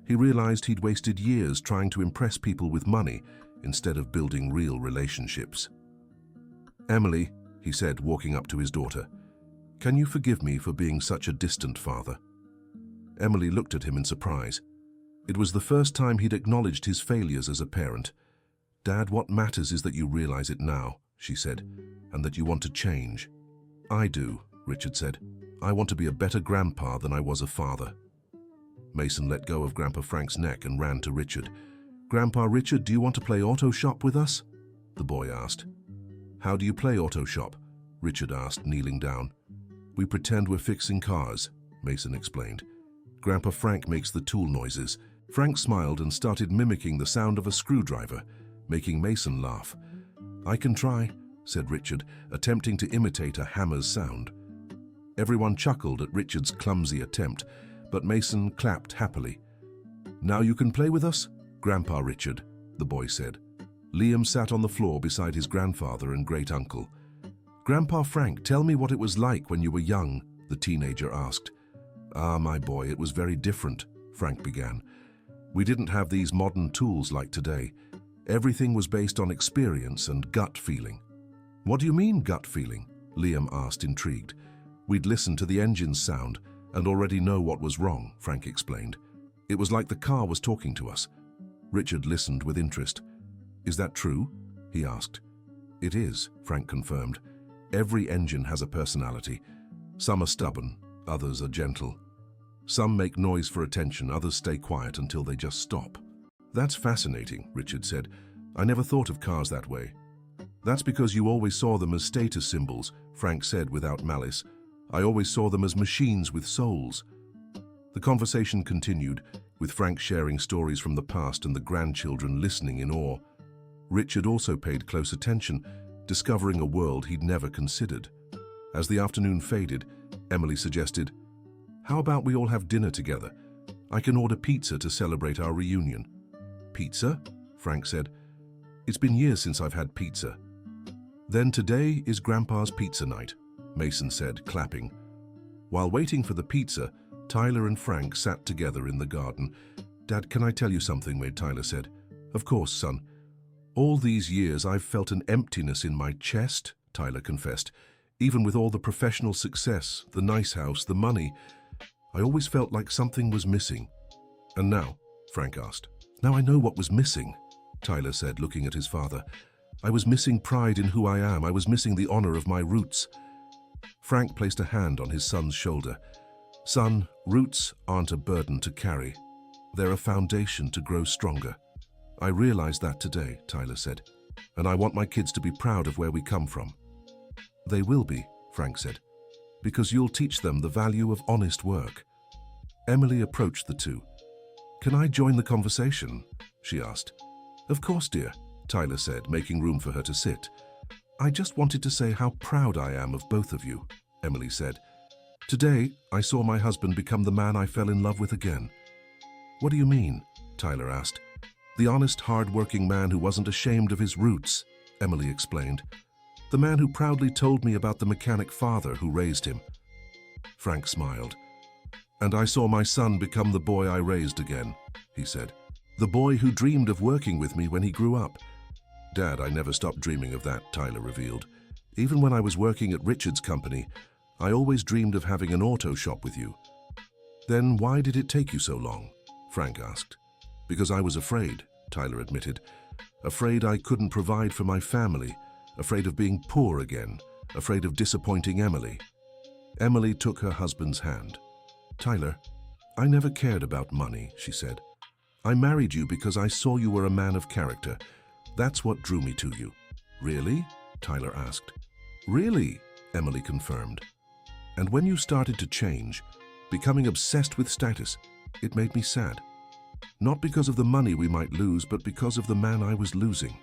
He realized he'd wasted years trying to impress people with money instead of building real relationships. "Emily," he said, walking up to his daughter, "can you forgive me for being such a distant father?" Emily looked at him in surprise. It was the first time he'd acknowledged his failures as a parent. "Dad, what matters is that you realize it now," she said, "and that you want to change." "I do," Richard said. "I want to be a better grandpa than I was a father." Mason let go of Grandpa Frank's neck and ran to Richard. "Grandpa Richard, do you want to play auto shop with us?" the boy asked. "How do you play auto shop?" Richard asked, kneeling down. "We pretend we're fixing cars," Mason explained. "Grandpa Frank makes the tool noises." Frank smiled and started mimicking the sound of a screwdriver, making Mason laugh. "I can try," said Richard, attempting to imitate a hammer's sound. Everyone chuckled at Richard's clumsy attempt, but Mason clapped happily. "Now you can play with us, Grandpa Richard," the boy said. Liam sat on the floor beside his grandfather and great-uncle. "Grandpa Frank, tell me what it was like when you were young," the teenager asked. "Ah, my boy, it was very different," Frank began. "We didn't have these modern tools like today. Everything was based on experience and gut feeling." "What do you mean, gut feeling?" Liam asked, intrigued. "We'd listen to the engine's sound and already know what was wrong," Frank explained. "It was like the car was talking to us." Richard listened with interest. "Is that true?" he asked. "It is," Frank confirmed. "Every engine has a personality. Some are stubborn, others are gentle. Some make noise for attention, others stay quiet until they just stop." "That's fascinating," Richard said. "I never thought of cars that way." "That's because you always saw them as status symbols," Frank said without malice. "I always saw them as machines with souls." The conversation continued, with Frank sharing stories from the past and the grandchildren listening in awe. Richard also paid close attention, discovering a world he'd never considered. As the afternoon faded, Emily suggested, "How about we all have dinner together? I can order pizza to celebrate our reunion." "Pizza?" Frank said. "It's been years since I've had pizza." "Then today is Grandpa's pizza night," Mason said, clapping. While waiting for the pizza, Tyler and Frank sat together in the garden. "Dad, can I tell you something?" Tyler said. "Of course, son." "All these years I've felt an emptiness in my chest," Tyler confessed. "Even with all the professional success, the nice house, the money, I always felt like something was missing." "And now?" Frank asked. "Now I know what was missing," Tyler said, looking at his father. "I was missing pride in who I am. I was missing the honor of my roots." Frank placed a hand on his son's shoulder. "Son, roots aren't a burden to carry. They're a foundation to grow stronger." "I realized that today," Tyler said, "and I want my kids to be proud of where we come from." "They will be," Frank said, "because you'll teach them the value of honest work." Emily approached the two. "Can I join the conversation?" she asked. "Of course, dear," Tyler said, making room for her to sit. "I just wanted to say how proud I am of both of you," Emily said. "Today, I saw my husband become the man I fell in love with again." "What do you mean?" Tyler asked. "The honest, hard-working man who wasn't ashamed of his roots," Emily explained. "The man who proudly told me about the mechanic father who raised him." Frank smiled. "And I saw my son become the boy I raised again," he said. "The boy who dreamed of working with me when he grew up." "Dad, I never stopped dreaming of that," Tyler revealed. "Even when I was working at Richard's company, I always dreamed of having an auto shop with you." "Then why did it take you so long?" Frank asked. "Because I was afraid," Tyler admitted. "Afraid I couldn't provide for my family, afraid of being poor again, afraid of disappointing Emily." Emily took her husband's hand. "Tyler, I never cared about money," she said. "I married you because I saw you were a man of character. That's what drew me to you." "Really?" Tyler asked. "Really?" Emily confirmed. "And when you started to change, becoming obsessed with status, it made me sad. Not because of the money we might lose, but because of the man I was losing."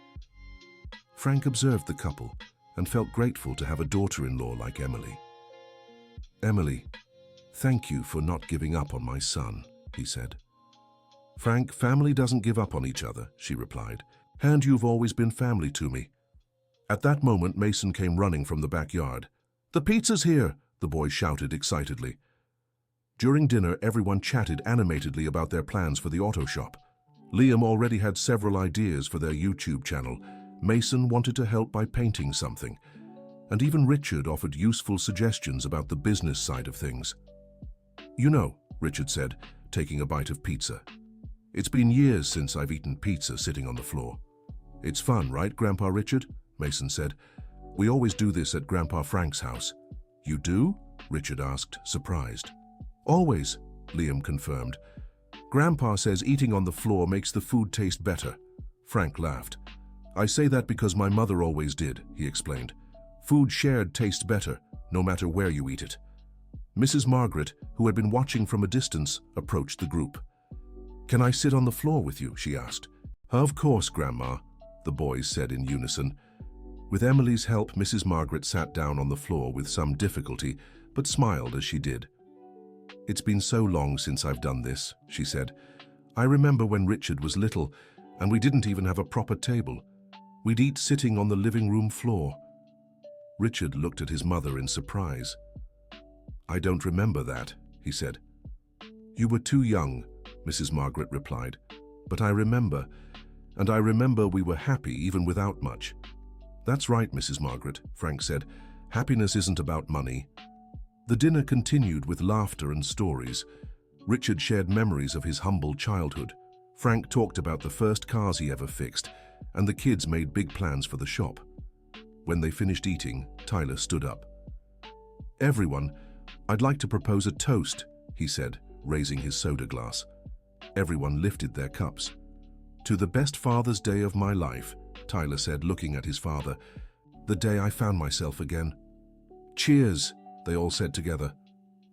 Frank observed the couple and felt grateful to have a daughter-in-law like Emily. "Emily, thank you for not giving up on my son," he said. "Frank, family doesn't give up on each other," she replied. "And you've always been family to me." At that moment, Mason came running from the backyard. "The pizza's here!" the boy shouted excitedly. During dinner, everyone chatted animatedly about their plans for the auto shop. Liam already had several ideas for their YouTube channel. Mason wanted to help by painting something. And even Richard offered useful suggestions about the business side of things. "You know," Richard said, taking a bite of pizza, "it's been years since I've eaten pizza sitting on the floor." "It's fun, right, Grandpa Richard?" Mason said. "We always do this at Grandpa Frank's house." "You do?" Richard asked, surprised. "Always," Liam confirmed. "Grandpa says eating on the floor makes the food taste better." Frank laughed. "I say that because my mother always did," he explained. "Food shared tastes better, no matter where you eat it." Mrs. Margaret, who had been watching from a distance, approached the group. "Can I sit on the floor with you?" she asked. "Of course, Grandma," the boys said in unison. With Emily's help, Mrs. Margaret sat down on the floor with some difficulty, but smiled as she did. "It's been so long since I've done this," she said. "I remember when Richard was little, and we didn't even have a proper table. We'd eat sitting on the living room floor." Richard looked at his mother in surprise. "I don't remember that," he said. "You were too young," Mrs. Margaret replied. "But I remember, and I remember we were happy even without much." "That's right, Mrs. Margaret," Frank said. "Happiness isn't about money." The dinner continued with laughter and stories. Richard shared memories of his humble childhood. Frank talked about the first cars he ever fixed, and the kids made big plans for the shop. When they finished eating, Tyler stood up. "Everyone, I'd like to propose a toast," he said, raising his soda glass. Everyone lifted their cups. "To the best Father's Day of my life," Tyler said, looking at his father. "The day I found myself again." "Cheers," they all said together.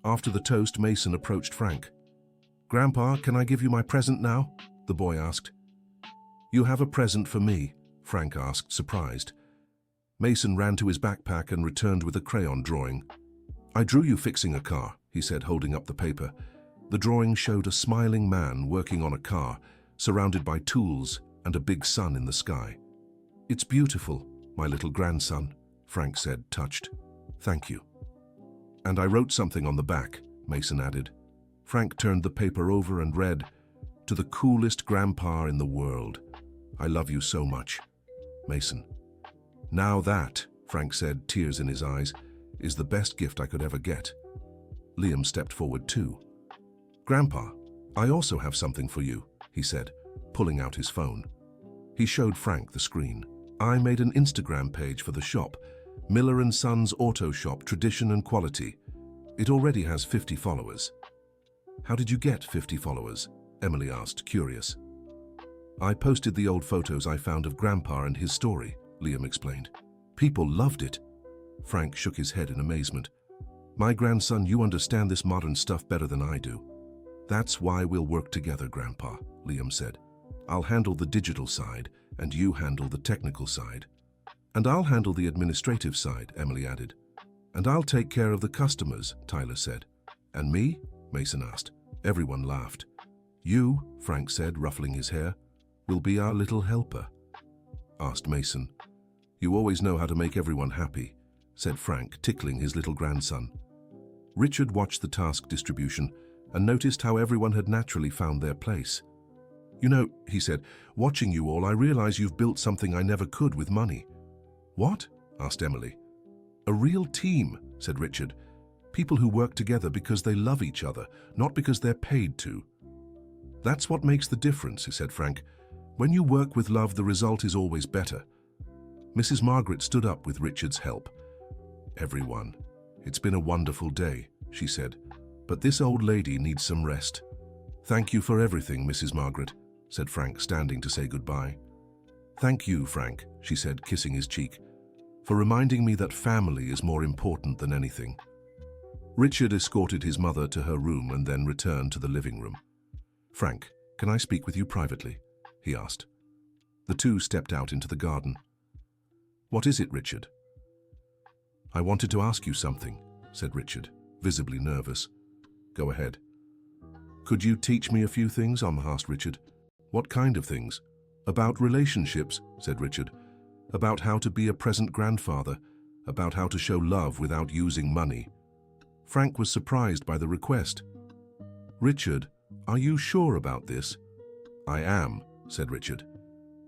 After the toast, Mason approached Frank. "Grandpa, can I give you my present now?" the boy asked. "You have a present for me?" Frank asked, surprised. Mason ran to his backpack and returned with a crayon drawing. "I drew you fixing a car," he said, holding up the paper. The drawing showed a smiling man working on a car, surrounded by tools and a big sun in the sky. "It's beautiful, my little grandson," Frank said, touched. "Thank you." "And I wrote something on the back," Mason added. Frank turned the paper over and read, "To the coolest grandpa in the world. I love you so much, Mason." "Now that," Frank said, tears in his eyes, "is the best gift I could ever get." Liam stepped forward too. "Grandpa, I also have something for you," he said, pulling out his phone. He showed Frank the screen. "I made an Instagram page for the shop, Miller & Sons Auto Shop, Tradition and Quality. It already has 50 followers." "How did you get 50 followers?" Emily asked, curious. "I posted the old photos I found of Grandpa and his story," Liam explained. "People loved it." Frank shook his head in amazement. "My grandson, you understand this modern stuff better than I do." "That's why we'll work together, Grandpa," Liam said. "I'll handle the digital side, and you handle the technical side." "And I'll handle the administrative side," Emily added. "And I'll take care of the customers," Tyler said. "And me?" Mason asked. Everyone laughed. "You," Frank said, ruffling his hair, "will be our little helper." Asked Mason. "You always know how to make everyone happy," said Frank, tickling his little grandson. Richard watched the task distribution and noticed how everyone had naturally found their place. "You know," he said, "watching you all, I realize you've built something I never could with money." "What?" asked Emily. "A real team," said Richard. "People who work together because they love each other, not because they're paid to." "That's what makes the difference," said Frank. "When you work with love, the result is always better." Mrs. Margaret stood up with Richard's help. "Everyone, it's been a wonderful day," she said, "but this old lady needs some rest." "Thank you for everything, Mrs. Margaret," said Frank, standing to say goodbye. "Thank you, Frank," she said, kissing his cheek, "for reminding me that family is more important than anything." Richard escorted his mother to her room and then returned to the living room. "Frank, can I speak with you privately?" he asked. The two stepped out into the garden. "What is it, Richard?" "I wanted to ask you something," said Richard, visibly nervous. "Go ahead." "Could you teach me a few things?" asked Richard. "What kind of things?" "About relationships," said Richard. "About how to be a present grandfather, about how to show love without using money." Frank was surprised by the request. "Richard, are you sure about this?" "I am," said Richard.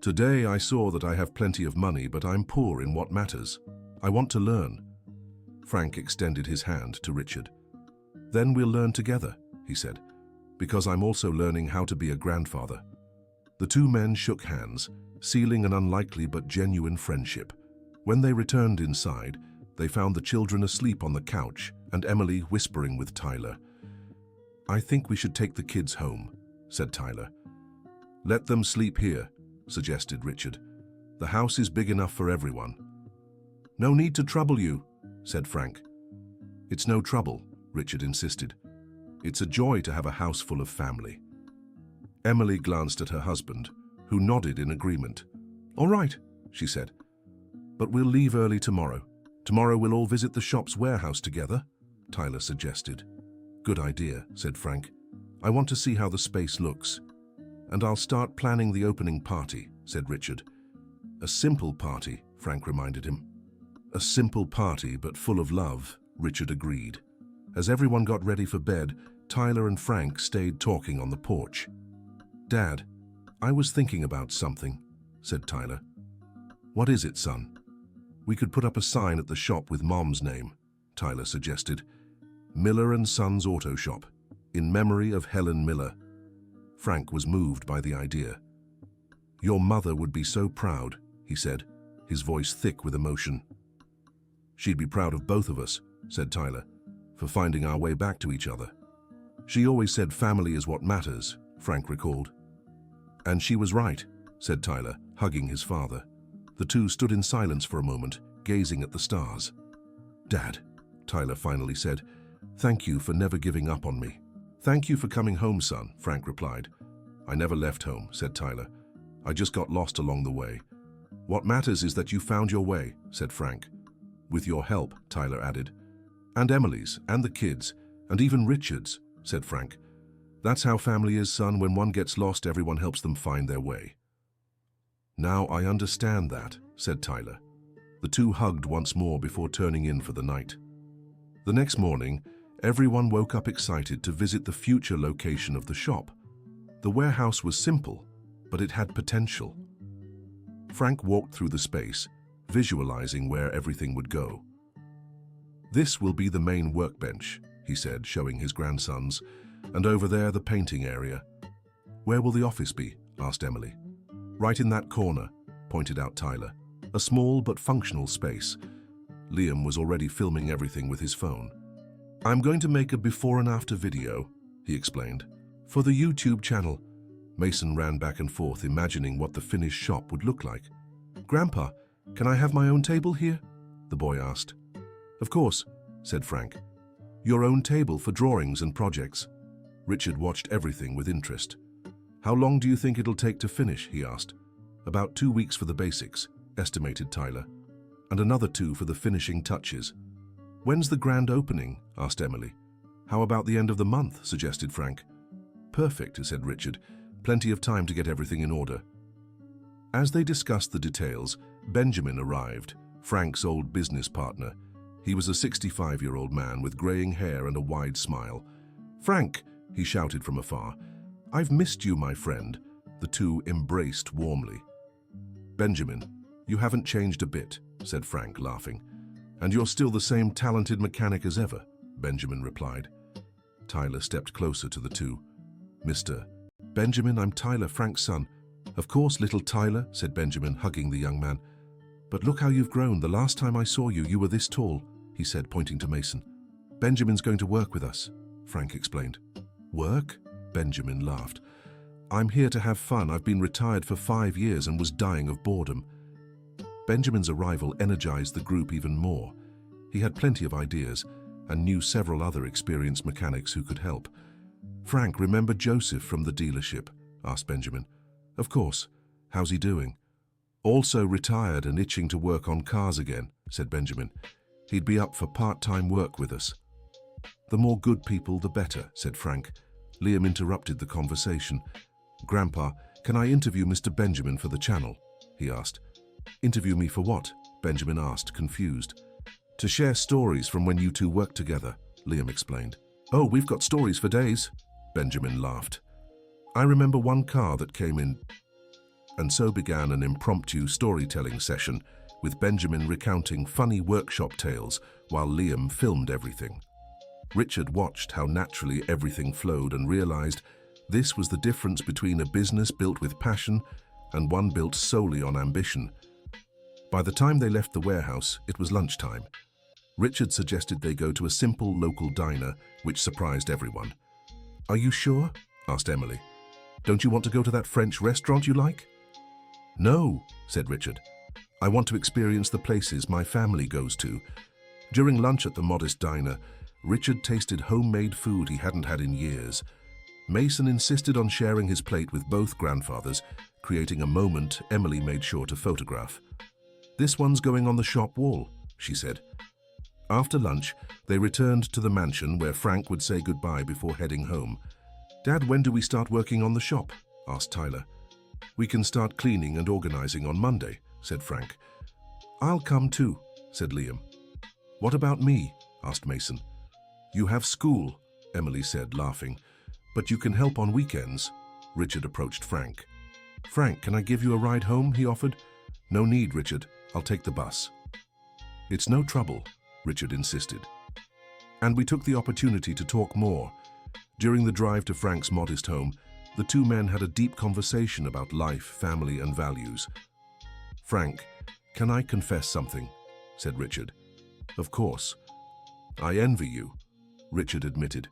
"Today I saw that I have plenty of money, but I'm poor in what matters. I want to learn." Frank extended his hand to Richard. "Then we'll learn together," he said, "because I'm also learning how to be a grandfather." The two men shook hands, sealing an unlikely but genuine friendship. When they returned inside, they found the children asleep on the couch and Emily whispering with Tyler. "I think we should take the kids home," said Tyler. "Let them sleep here," suggested Richard. "The house is big enough for everyone." "No need to trouble you," said Frank. "It's no trouble," Richard insisted. "It's a joy to have a house full of family." Emily glanced at her husband, who nodded in agreement. "All right," she said. "But we'll leave early tomorrow. Tomorrow we'll all visit the shop's warehouse together," Tyler suggested. "Good idea," said Frank. "I want to see how the space looks." "And I'll start planning the opening party," said Richard. "A simple party," Frank reminded him. "A simple party, but full of love," Richard agreed. As everyone got ready for bed, Tyler and Frank stayed talking on the porch. "Dad, I was thinking about something," said Tyler. "What is it, son?" "We could put up a sign at the shop with Mom's name," Tyler suggested. "Miller & Sons Auto Shop, in memory of Helen Miller." Frank was moved by the idea. "Your mother would be so proud," he said, his voice thick with emotion. "She'd be proud of both of us," said Tyler, "for finding our way back to each other." "She always said family is what matters," Frank recalled. "And she was right," said Tyler, hugging his father. The two stood in silence for a moment, gazing at the stars. "Dad," Tyler finally said, "thank you for never giving up on me." "Thank you for coming home, son," Frank replied. "I never left home," said Tyler. "I just got lost along the way. What matters is that you found your way, said Frank. With your help, Tyler added. And Emily's, and the kids, and even Richard's, said Frank. That's how family is, son. When one gets lost, everyone helps them find their way. Now I understand that, said Tyler. The two hugged once more before turning in for the night. The next morning, everyone woke up excited to visit the future location of the shop. The warehouse was simple, but it had potential. Frank walked through the space, visualizing where everything would go. This will be the main workbench, he said, showing his grandsons, and over there the painting area. Where will the office be? Asked Emily. Right in that corner, pointed out Tyler. A small but functional space. Liam was already filming everything with his phone. I'm going to make a before and after video, he explained, for the YouTube channel. Mason ran back and forth, imagining what the finished shop would look like. Grandpa, can I have my own table here? The boy asked. Of course, said Frank. Your own table for drawings and projects. Richard watched everything with interest. How long do you think it'll take to finish? He asked. About 2 weeks for the basics, estimated Tyler, and another 2 for the finishing touches. When's the grand opening? Asked Emily. How about the end of the month? Suggested Frank. Perfect, said Richard. Plenty of time to get everything in order. As they discussed the details, Benjamin arrived, Frank's old business partner. He was a 65-year-old man with graying hair and a wide smile. Frank, he shouted from afar. I've missed you, my friend. The two embraced warmly. Benjamin, you haven't changed a bit, said Frank, laughing. And you're still the same talented mechanic as ever, Benjamin replied. Tyler stepped closer to the two. Mr. Benjamin, I'm Tyler, Frank's son. Of course, little Tyler, said Benjamin, hugging the young man. But look how you've grown. The last time I saw you, you were this tall, he said, pointing to Mason. Benjamin's going to work with us, Frank explained. Work? Benjamin laughed. I'm here to have fun. I've been retired for 5 years and was dying of boredom. Benjamin's arrival energized the group even more. He had plenty of ideas and knew several other experienced mechanics who could help. Frank, remember Joseph from the dealership? Asked Benjamin. Of course. How's he doing? Also retired and itching to work on cars again, said Benjamin. He'd be up for part-time work with us. The more good people, the better, said Frank. Liam interrupted the conversation. Grandpa, can I interview Mr. Benjamin for the channel? He asked. Interview me for what? Benjamin asked, confused. To share stories from when you two worked together, Liam explained. Oh, we've got stories for days, Benjamin laughed. I remember one car that came in. And so began an impromptu storytelling session, with Benjamin recounting funny workshop tales while Liam filmed everything. Richard watched how naturally everything flowed and realized this was the difference between a business built with passion and one built solely on ambition. By the time they left the warehouse, it was lunchtime. Richard suggested they go to a simple local diner, which surprised everyone. Are you sure? Asked Emily. Don't you want to go to that French restaurant you like? No, said Richard. I want to experience the places my family goes to. During lunch at the modest diner, Richard tasted homemade food he hadn't had in years. Mason insisted on sharing his plate with both grandfathers, creating a moment Emily made sure to photograph. This one's going on the shop wall, she said. After lunch, they returned to the mansion where Frank would say goodbye before heading home. Dad, when do we start working on the shop? Asked Tyler. We can start cleaning and organizing on Monday, said Frank. I'll come too, said Liam. What about me? Asked Mason. You have school, Emily said, laughing. But you can help on weekends. Richard approached Frank. Frank, can I give you a ride home? He offered. No need, Richard. I'll take the bus. It's no trouble, Richard insisted. And we took the opportunity to talk more. During the drive to Frank's modest home, the two men had a deep conversation about life, family, and values. Frank, can I confess something? Said Richard. Of course. I envy you, Richard admitted.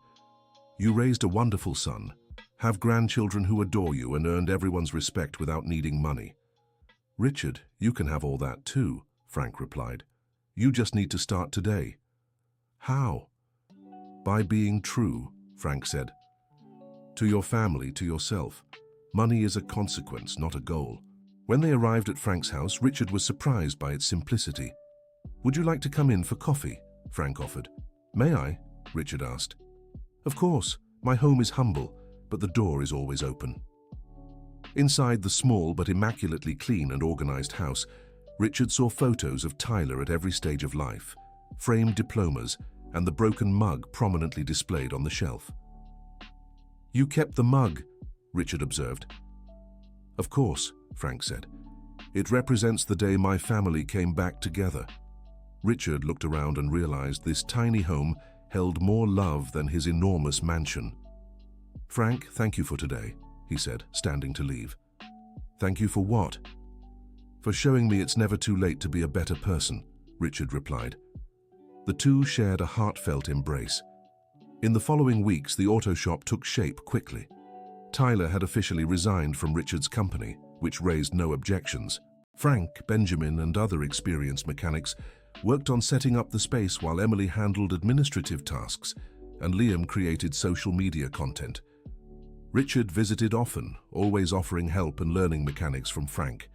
You raised a wonderful son, have grandchildren who adore you, and earned everyone's respect without needing money. Richard, you can have all that too, Frank replied. You just need to start today. How? By being true, Frank said. To your family, to yourself. Money is a consequence, not a goal. When they arrived at Frank's house, Richard was surprised by its simplicity. "Would you like to come in for coffee?" Frank offered. "May I?" Richard asked. "Of course. My home is humble, but the door is always open." Inside the small but immaculately clean and organized house, Richard saw photos of Tyler at every stage of life, framed diplomas, and the broken mug prominently displayed on the shelf. "You kept the mug," Richard observed. "Of course," Frank said. "It represents the day my family came back together." Richard looked around and realized this tiny home held more love than his enormous mansion. "Frank, thank you for today," he said, standing to leave. "Thank you for what?" "For showing me it's never too late to be a better person," Richard replied. The two shared a heartfelt embrace. In the following weeks, the auto shop took shape quickly. Tyler had officially resigned from Richard's company, which raised no objections. Frank, Benjamin, and other experienced mechanics worked on setting up the space while Emily handled administrative tasks and Liam created social media content. Richard visited often, always offering help and learning mechanics from Frank.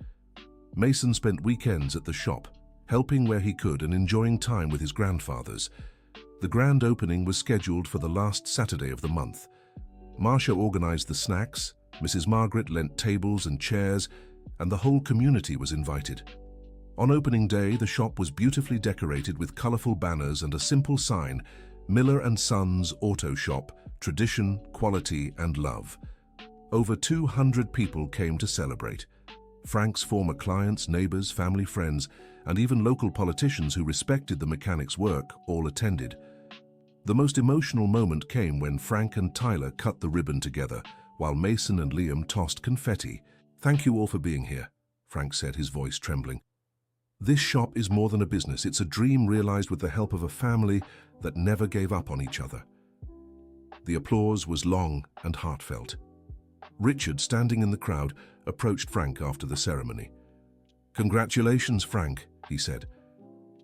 Mason spent weekends at the shop, helping where he could and enjoying time with his grandfathers. The grand opening was scheduled for the last Saturday of the month. Marcia organized the snacks, Mrs. Margaret lent tables and chairs, and the whole community was invited. On opening day, the shop was beautifully decorated with colorful banners and a simple sign, "Miller & Sons Auto Shop, Tradition, Quality, and Love." Over 200 people came to celebrate. Frank's former clients, neighbors, family friends, and even local politicians who respected the mechanic's work all attended. The most emotional moment came when Frank and Tyler cut the ribbon together, while Mason and Liam tossed confetti. "Thank you all for being here," Frank said, his voice trembling. "This shop is more than a business. It's a dream realized with the help of a family that never gave up on each other." The applause was long and heartfelt. Richard, standing in the crowd, approached Frank after the ceremony. "Congratulations, Frank," he said.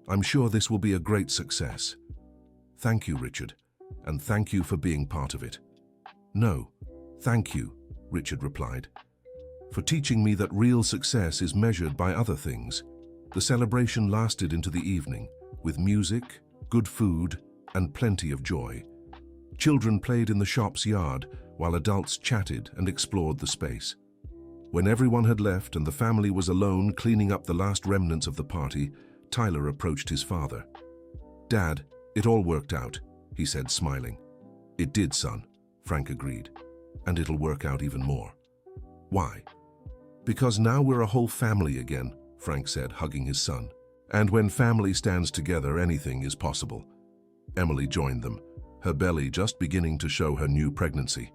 "I'm sure this will be a great success." "Thank you, Richard, and thank you for being part of it." "No, thank you," Richard replied, "for teaching me that real success is measured by other things." The celebration lasted into the evening, with music, good food, and plenty of joy. Children played in the shop's yard, while adults chatted and explored the space. When everyone had left and the family was alone cleaning up the last remnants of the party, Tyler approached his father. "Dad, it all worked out," he said, smiling. "It did, son," Frank agreed. "And it'll work out even more." "Why?" "Because now we're a whole family again," Frank said, hugging his son. "And when family stands together, anything is possible." Emily joined them, her belly just beginning to show her new pregnancy.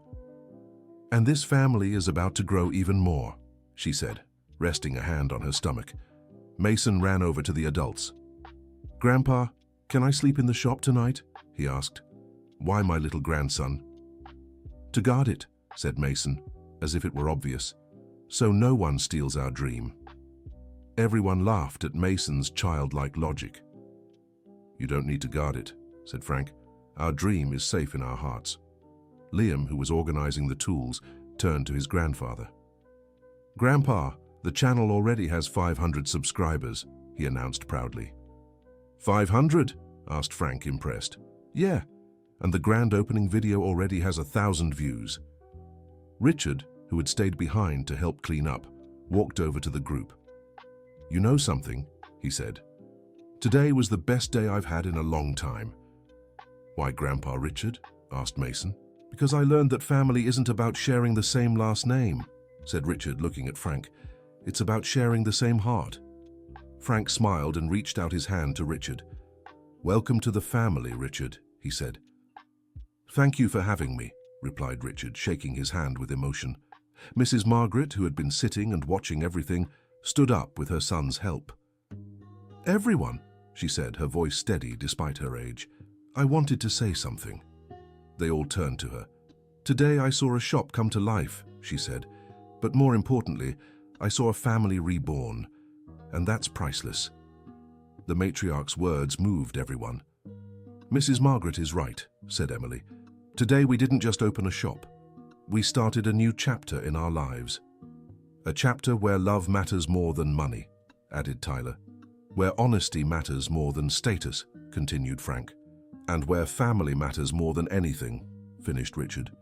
"And this family is about to grow even more," she said, resting a hand on her stomach. Mason ran over to the adults. "Grandpa, can I sleep in the shop tonight?" he asked. "Why, my little grandson?" "To guard it," said Mason, as if it were obvious, "so no one steals our dream." Everyone laughed at Mason's childlike logic. "You don't need to guard it," said Frank. "Our dream is safe in our hearts." Liam, who was organizing the tools, turned to his grandfather. "Grandpa, the channel already has 500 subscribers," he announced proudly. 500? Asked Frank, impressed. "Yeah, and the grand opening video already has 1,000 views." Richard, who had stayed behind to help clean up, walked over to the group. "You know something?" he said. "Today was the best day I've had in a long time." "Why, Grandpa Richard?" asked Mason. "Because I learned that family isn't about sharing the same last name," said Richard, looking at Frank. "It's about sharing the same heart." Frank smiled and reached out his hand to Richard. "Welcome to the family, Richard," he said. "Thank you for having me," replied Richard, shaking his hand with emotion. Mrs. Margaret, who had been sitting and watching everything, stood up with her son's help. "Everyone," she said, her voice steady despite her age, "I wanted to say something." They all turned to her. "Today I saw a shop come to life," she said, "but more importantly, I saw a family reborn, and that's priceless." The matriarch's words moved everyone. "Mrs. Margaret is right," said Emily. "Today we didn't just open a shop. We started a new chapter in our lives." A chapter where love matters more than money, added Tyler. Where honesty matters more than status, continued Frank. And where family matters more than anything, finished Richard.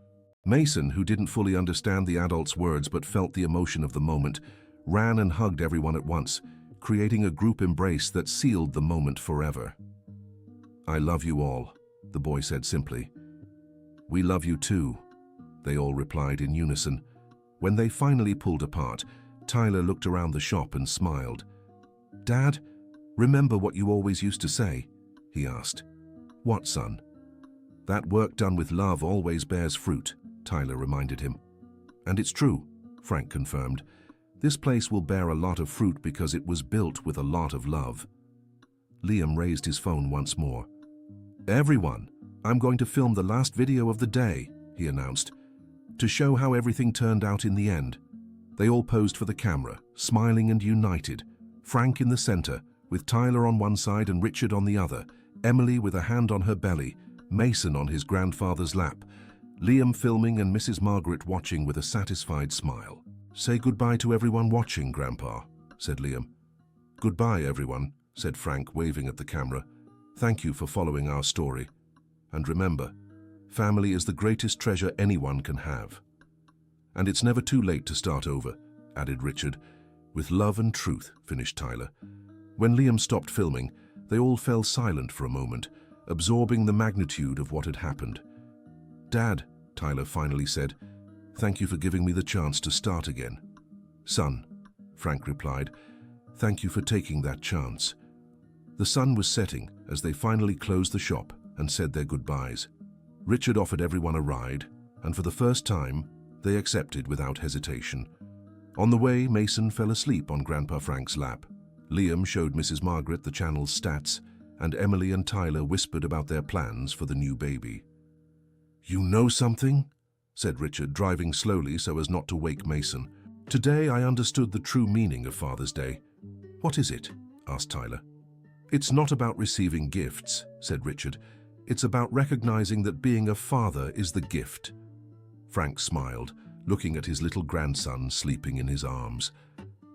Mason, who didn't fully understand the adult's words but felt the emotion of the moment, ran and hugged everyone at once, creating a group embrace that sealed the moment forever. "I love you all," the boy said simply. "We love you too," they all replied in unison. When they finally pulled apart, Tyler looked around the shop and smiled. "Dad, remember what you always used to say?" he asked. "What, son?" "That work done with love always bears fruit," Tyler reminded him. "And it's true," Frank confirmed. "This place will bear a lot of fruit because it was built with a lot of love." Liam raised his phone once more. "Everyone, I'm going to film the last video of the day," he announced, to show how everything turned out in the end. They all posed for the camera, smiling and united, Frank in the center, with Tyler on one side and Richard on the other, Emily with a hand on her belly, Mason on his grandfather's lap, Liam filming and Mrs. Margaret watching with a satisfied smile. "Say goodbye to everyone watching, Grandpa," said Liam. "Goodbye, everyone," said Frank, waving at the camera. "Thank you for following our story. And remember, family is the greatest treasure anyone can have. And it's never too late to start over," added Richard. "With love and truth," finished Tyler. When Liam stopped filming, they all fell silent for a moment, absorbing the magnitude of what had happened. "Dad," Tyler finally said, "thank you for giving me the chance to start again." "Son," Frank replied, "thank you for taking that chance." The sun was setting as they finally closed the shop and said their goodbyes. Richard offered everyone a ride, and for the first time, they accepted without hesitation. On the way, Mason fell asleep on Grandpa Frank's lap. Liam showed Mrs. Margaret the channel's stats, and Emily and Tyler whispered about their plans for the new baby. "You know something?" said Richard, driving slowly so as not to wake Mason. "Today I understood the true meaning of Father's Day." "What is it?" asked Tyler. "It's not about receiving gifts," said Richard. "It's about recognizing that being a father is the gift." Frank smiled, looking at his little grandson sleeping in his arms.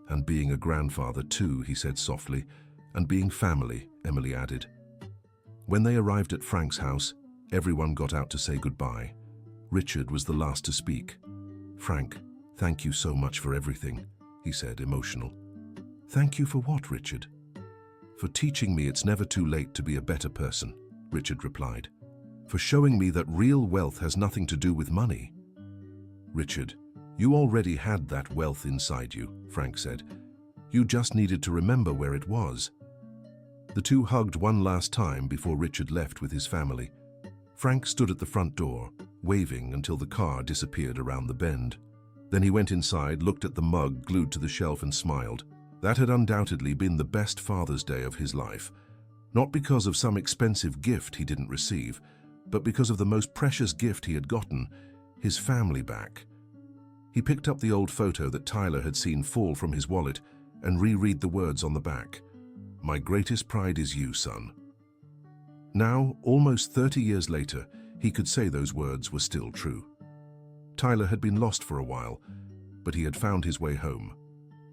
"And being a grandfather too," he said softly. "And being family," Emily added. When they arrived at Frank's house, everyone got out to say goodbye. Richard was the last to speak. "Frank, thank you so much for everything," he said, emotional. "Thank you for what, Richard?" "For teaching me it's never too late to be a better person," Richard replied. "For showing me that real wealth has nothing to do with money." "Richard, you already had that wealth inside you," Frank said. "You just needed to remember where it was." The two hugged one last time before Richard left with his family. Frank stood at the front door, waving until the car disappeared around the bend. Then he went inside, looked at the mug glued to the shelf and smiled. That had undoubtedly been the best Father's Day of his life. Not because of some expensive gift he didn't receive, but because of the most precious gift he had gotten, his family back. He picked up the old photo that Tyler had seen fall from his wallet and reread the words on the back. "My greatest pride is you, son." Now, almost 30 years later, he could say those words were still true. Tyler had been lost for a while, but he had found his way home.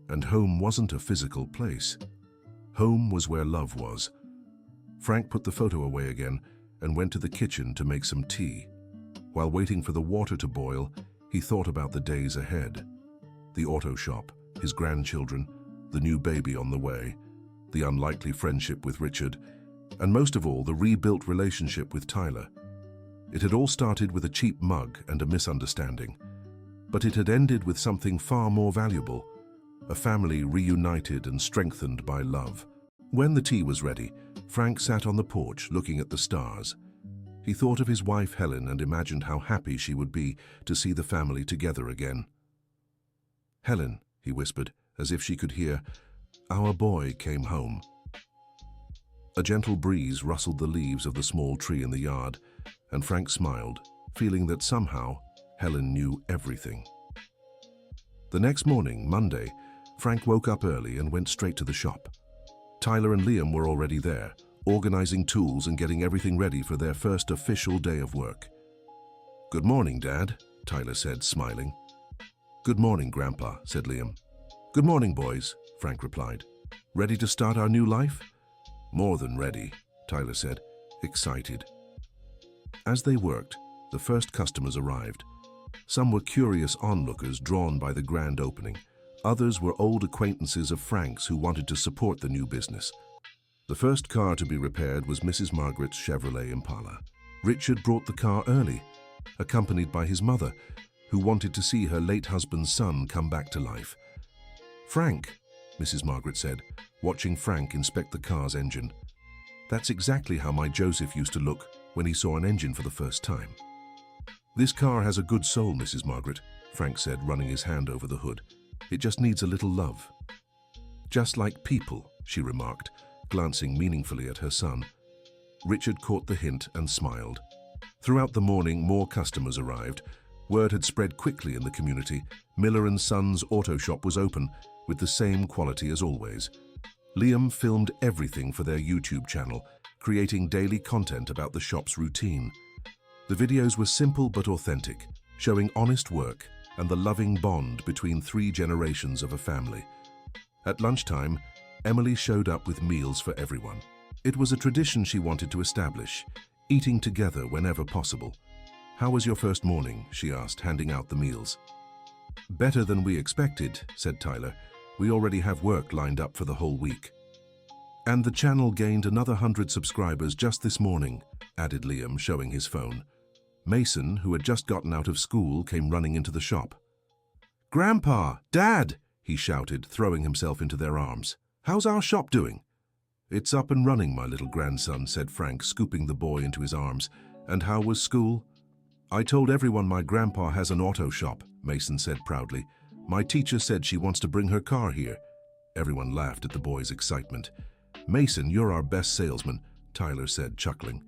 And home wasn't a physical place. Home was where love was. Frank put the photo away again and went to the kitchen to make some tea. While waiting for the water to boil, he thought about the days ahead. The auto shop, his grandchildren, the new baby on the way, the unlikely friendship with Richard, and most of all, the rebuilt relationship with Tyler. It had all started with a cheap mug and a misunderstanding, but it had ended with something far more valuable, a family reunited and strengthened by love. When the tea was ready, Frank sat on the porch looking at the stars. He thought of his wife Helen and imagined how happy she would be to see the family together again. "Helen," he whispered, as if she could hear, "our boy came home." A gentle breeze rustled the leaves of the small tree in the yard, and Frank smiled, feeling that somehow Helen knew everything. The next morning, Monday, Frank woke up early and went straight to the shop. Tyler and Liam were already there, organizing tools and getting everything ready for their first official day of work. "Good morning, Dad," Tyler said, smiling. "Good morning, Grandpa," said Liam. Good morning, boys, Frank replied. Ready to start our new life? More than ready, Tyler said, excited. As they worked, the first customers arrived. Some were curious onlookers drawn by the grand opening. Others were old acquaintances of Frank's who wanted to support the new business. The first car to be repaired was Mrs. Margaret's Chevrolet Impala. Richard brought the car early, accompanied by his mother, who wanted to see her late husband's son come back to life. Frank, Mrs. Margaret said, watching Frank inspect the car's engine. That's exactly how my Joseph used to look when he saw an engine for the first time. This car has a good soul, Mrs. Margaret, Frank said, running his hand over the hood. It just needs a little love. Just like people, she remarked, glancing meaningfully at her son. Richard caught the hint and smiled. Throughout the morning, more customers arrived. Word had spread quickly in the community. Miller & Sons Auto Shop was open, with the same quality as always. Liam filmed everything for their YouTube channel, creating daily content about the shop's routine. The videos were simple but authentic, showing honest work and the loving bond between 3 generations of a family. At lunchtime, Emily showed up with meals for everyone. It was a tradition she wanted to establish, eating together whenever possible. How was your first morning? She asked, handing out the meals. Better than we expected, said Tyler. We already have work lined up for the whole week. And the channel gained another 100 subscribers just this morning, added Liam, showing his phone. Mason, who had just gotten out of school, came running into the shop. Grandpa! Dad! He shouted, throwing himself into their arms. How's our shop doing? It's up and running, my little grandson, said Frank, scooping the boy into his arms. And how was school? I told everyone my grandpa has an auto shop, Mason said proudly. My teacher said she wants to bring her car here. Everyone laughed at the boy's excitement. Mason, you're our best salesman, Tyler said, chuckling.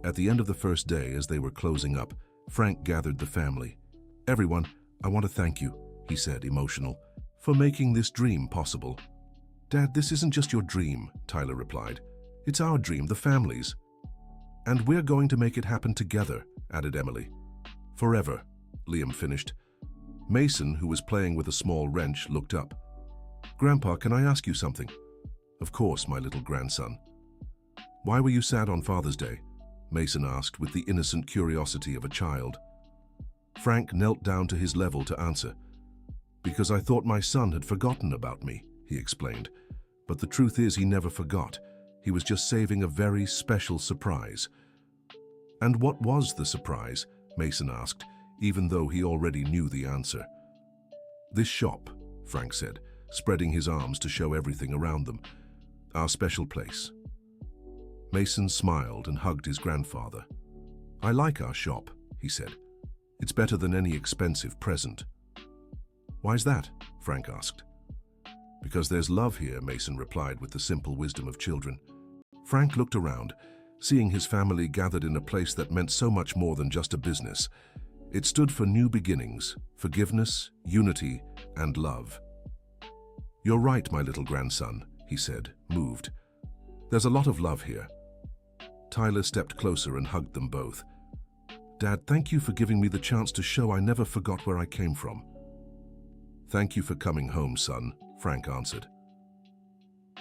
At the end of the first day, as they were closing up, Frank gathered the family. Everyone, I want to thank you, he said, emotional, for making this dream possible. Dad, this isn't just your dream, Tyler replied. It's our dream, the family's. And we're going to make it happen together, added Emily. Forever, Liam finished. Mason, who was playing with a small wrench, looked up. Grandpa, can I ask you something? Of course, my little grandson. Why were you sad on Father's Day? Mason asked with the innocent curiosity of a child. Frank knelt down to his level to answer. Because I thought my son had forgotten about me, he explained. But the truth is he never forgot. He was just saving a very special surprise. And what was the surprise? Mason asked, even though he already knew the answer. This shop, Frank said, spreading his arms to show everything around them. Our special place. Mason smiled and hugged his grandfather. I like our shop, he said. It's better than any expensive present. Why's that? Frank asked. Because there's love here, Mason replied with the simple wisdom of children. Frank looked around, seeing his family gathered in a place that meant so much more than just a business. It stood for new beginnings, forgiveness, unity, and love. You're right, my little grandson, he said, moved. There's a lot of love here. Tyler stepped closer and hugged them both. Dad, thank you for giving me the chance to show I never forgot where I came from. Thank you for coming home, son, Frank answered.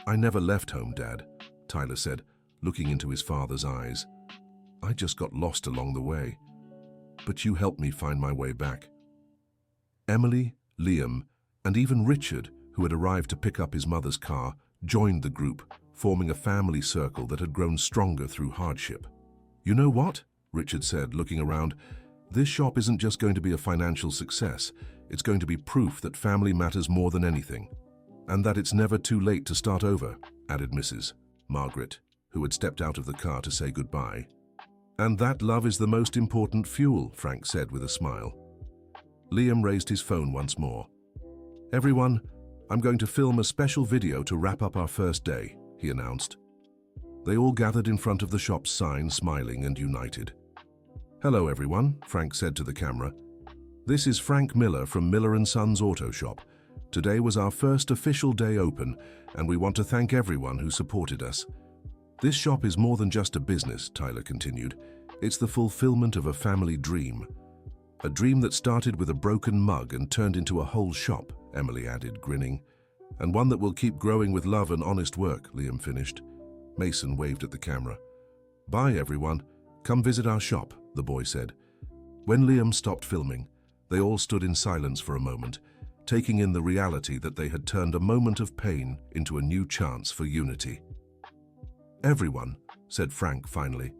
I never left home, Dad, Tyler said, looking into his father's eyes. I just got lost along the way. But you helped me find my way back. Emily, Liam, and even Richard, who had arrived to pick up his mother's car, joined the group, forming a family circle that had grown stronger through hardship. You know what? Richard said, looking around. This shop isn't just going to be a financial success. It's going to be proof that family matters more than anything. And that it's never too late to start over, added Mrs. Margaret, who had stepped out of the car to say goodbye. And that love is the most important fuel, Frank said with a smile. Liam raised his phone once more. Everyone, I'm going to film a special video to wrap up our first day, he announced. They all gathered in front of the shop's sign, smiling and united. Hello everyone, Frank said to the camera. This is Frank Miller from Miller & Sons Auto Shop. Today was our first official day open, and we want to thank everyone who supported us. This shop is more than just a business, Tyler continued. It's the fulfillment of a family dream. A dream that started with a broken mug and turned into a whole shop, Emily added, grinning. And one that will keep growing with love and honest work, Liam finished. Mason waved at the camera. Bye, everyone. Come visit our shop, the boy said. When Liam stopped filming, they all stood in silence for a moment, taking in the reality that they had turned a moment of pain into a new chance for unity. Everyone, said Frank finally.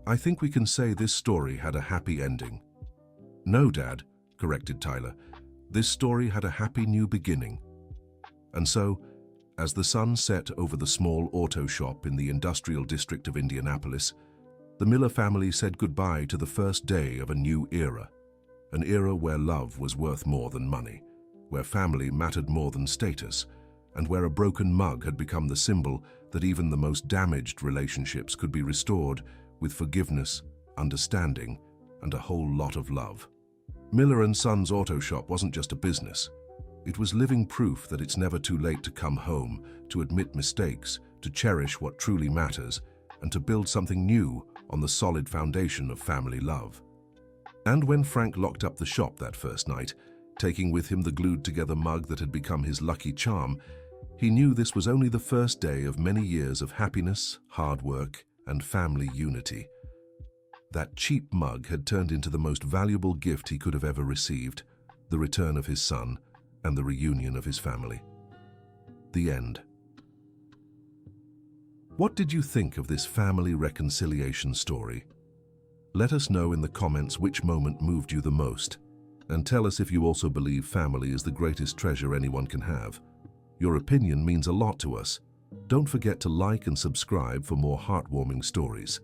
I think we can say this story had a happy ending. No, Dad, corrected Tyler. This story had a happy new beginning. And so, as the sun set over the small auto shop in the industrial district of Indianapolis, the Miller family said goodbye to the first day of a new era. An era where love was worth more than money, where family mattered more than status, and where a broken mug had become the symbol that even the most damaged relationships could be restored with forgiveness, understanding, and a whole lot of love. Miller & Sons Auto Shop wasn't just a business. It was living proof that it's never too late to come home, to admit mistakes, to cherish what truly matters, and to build something new on the solid foundation of family love. And when Frank locked up the shop that first night, taking with him the glued-together mug that had become his lucky charm, he knew this was only the first day of many years of happiness, hard work, and family unity. That cheap mug had turned into the most valuable gift he could have ever received, the return of his son and the reunion of his family. The end. What did you think of this family reconciliation story? Let us know in the comments which moment moved you the most, and tell us if you also believe family is the greatest treasure anyone can have. Your opinion means a lot to us. Don't forget to like and subscribe for more heartwarming stories.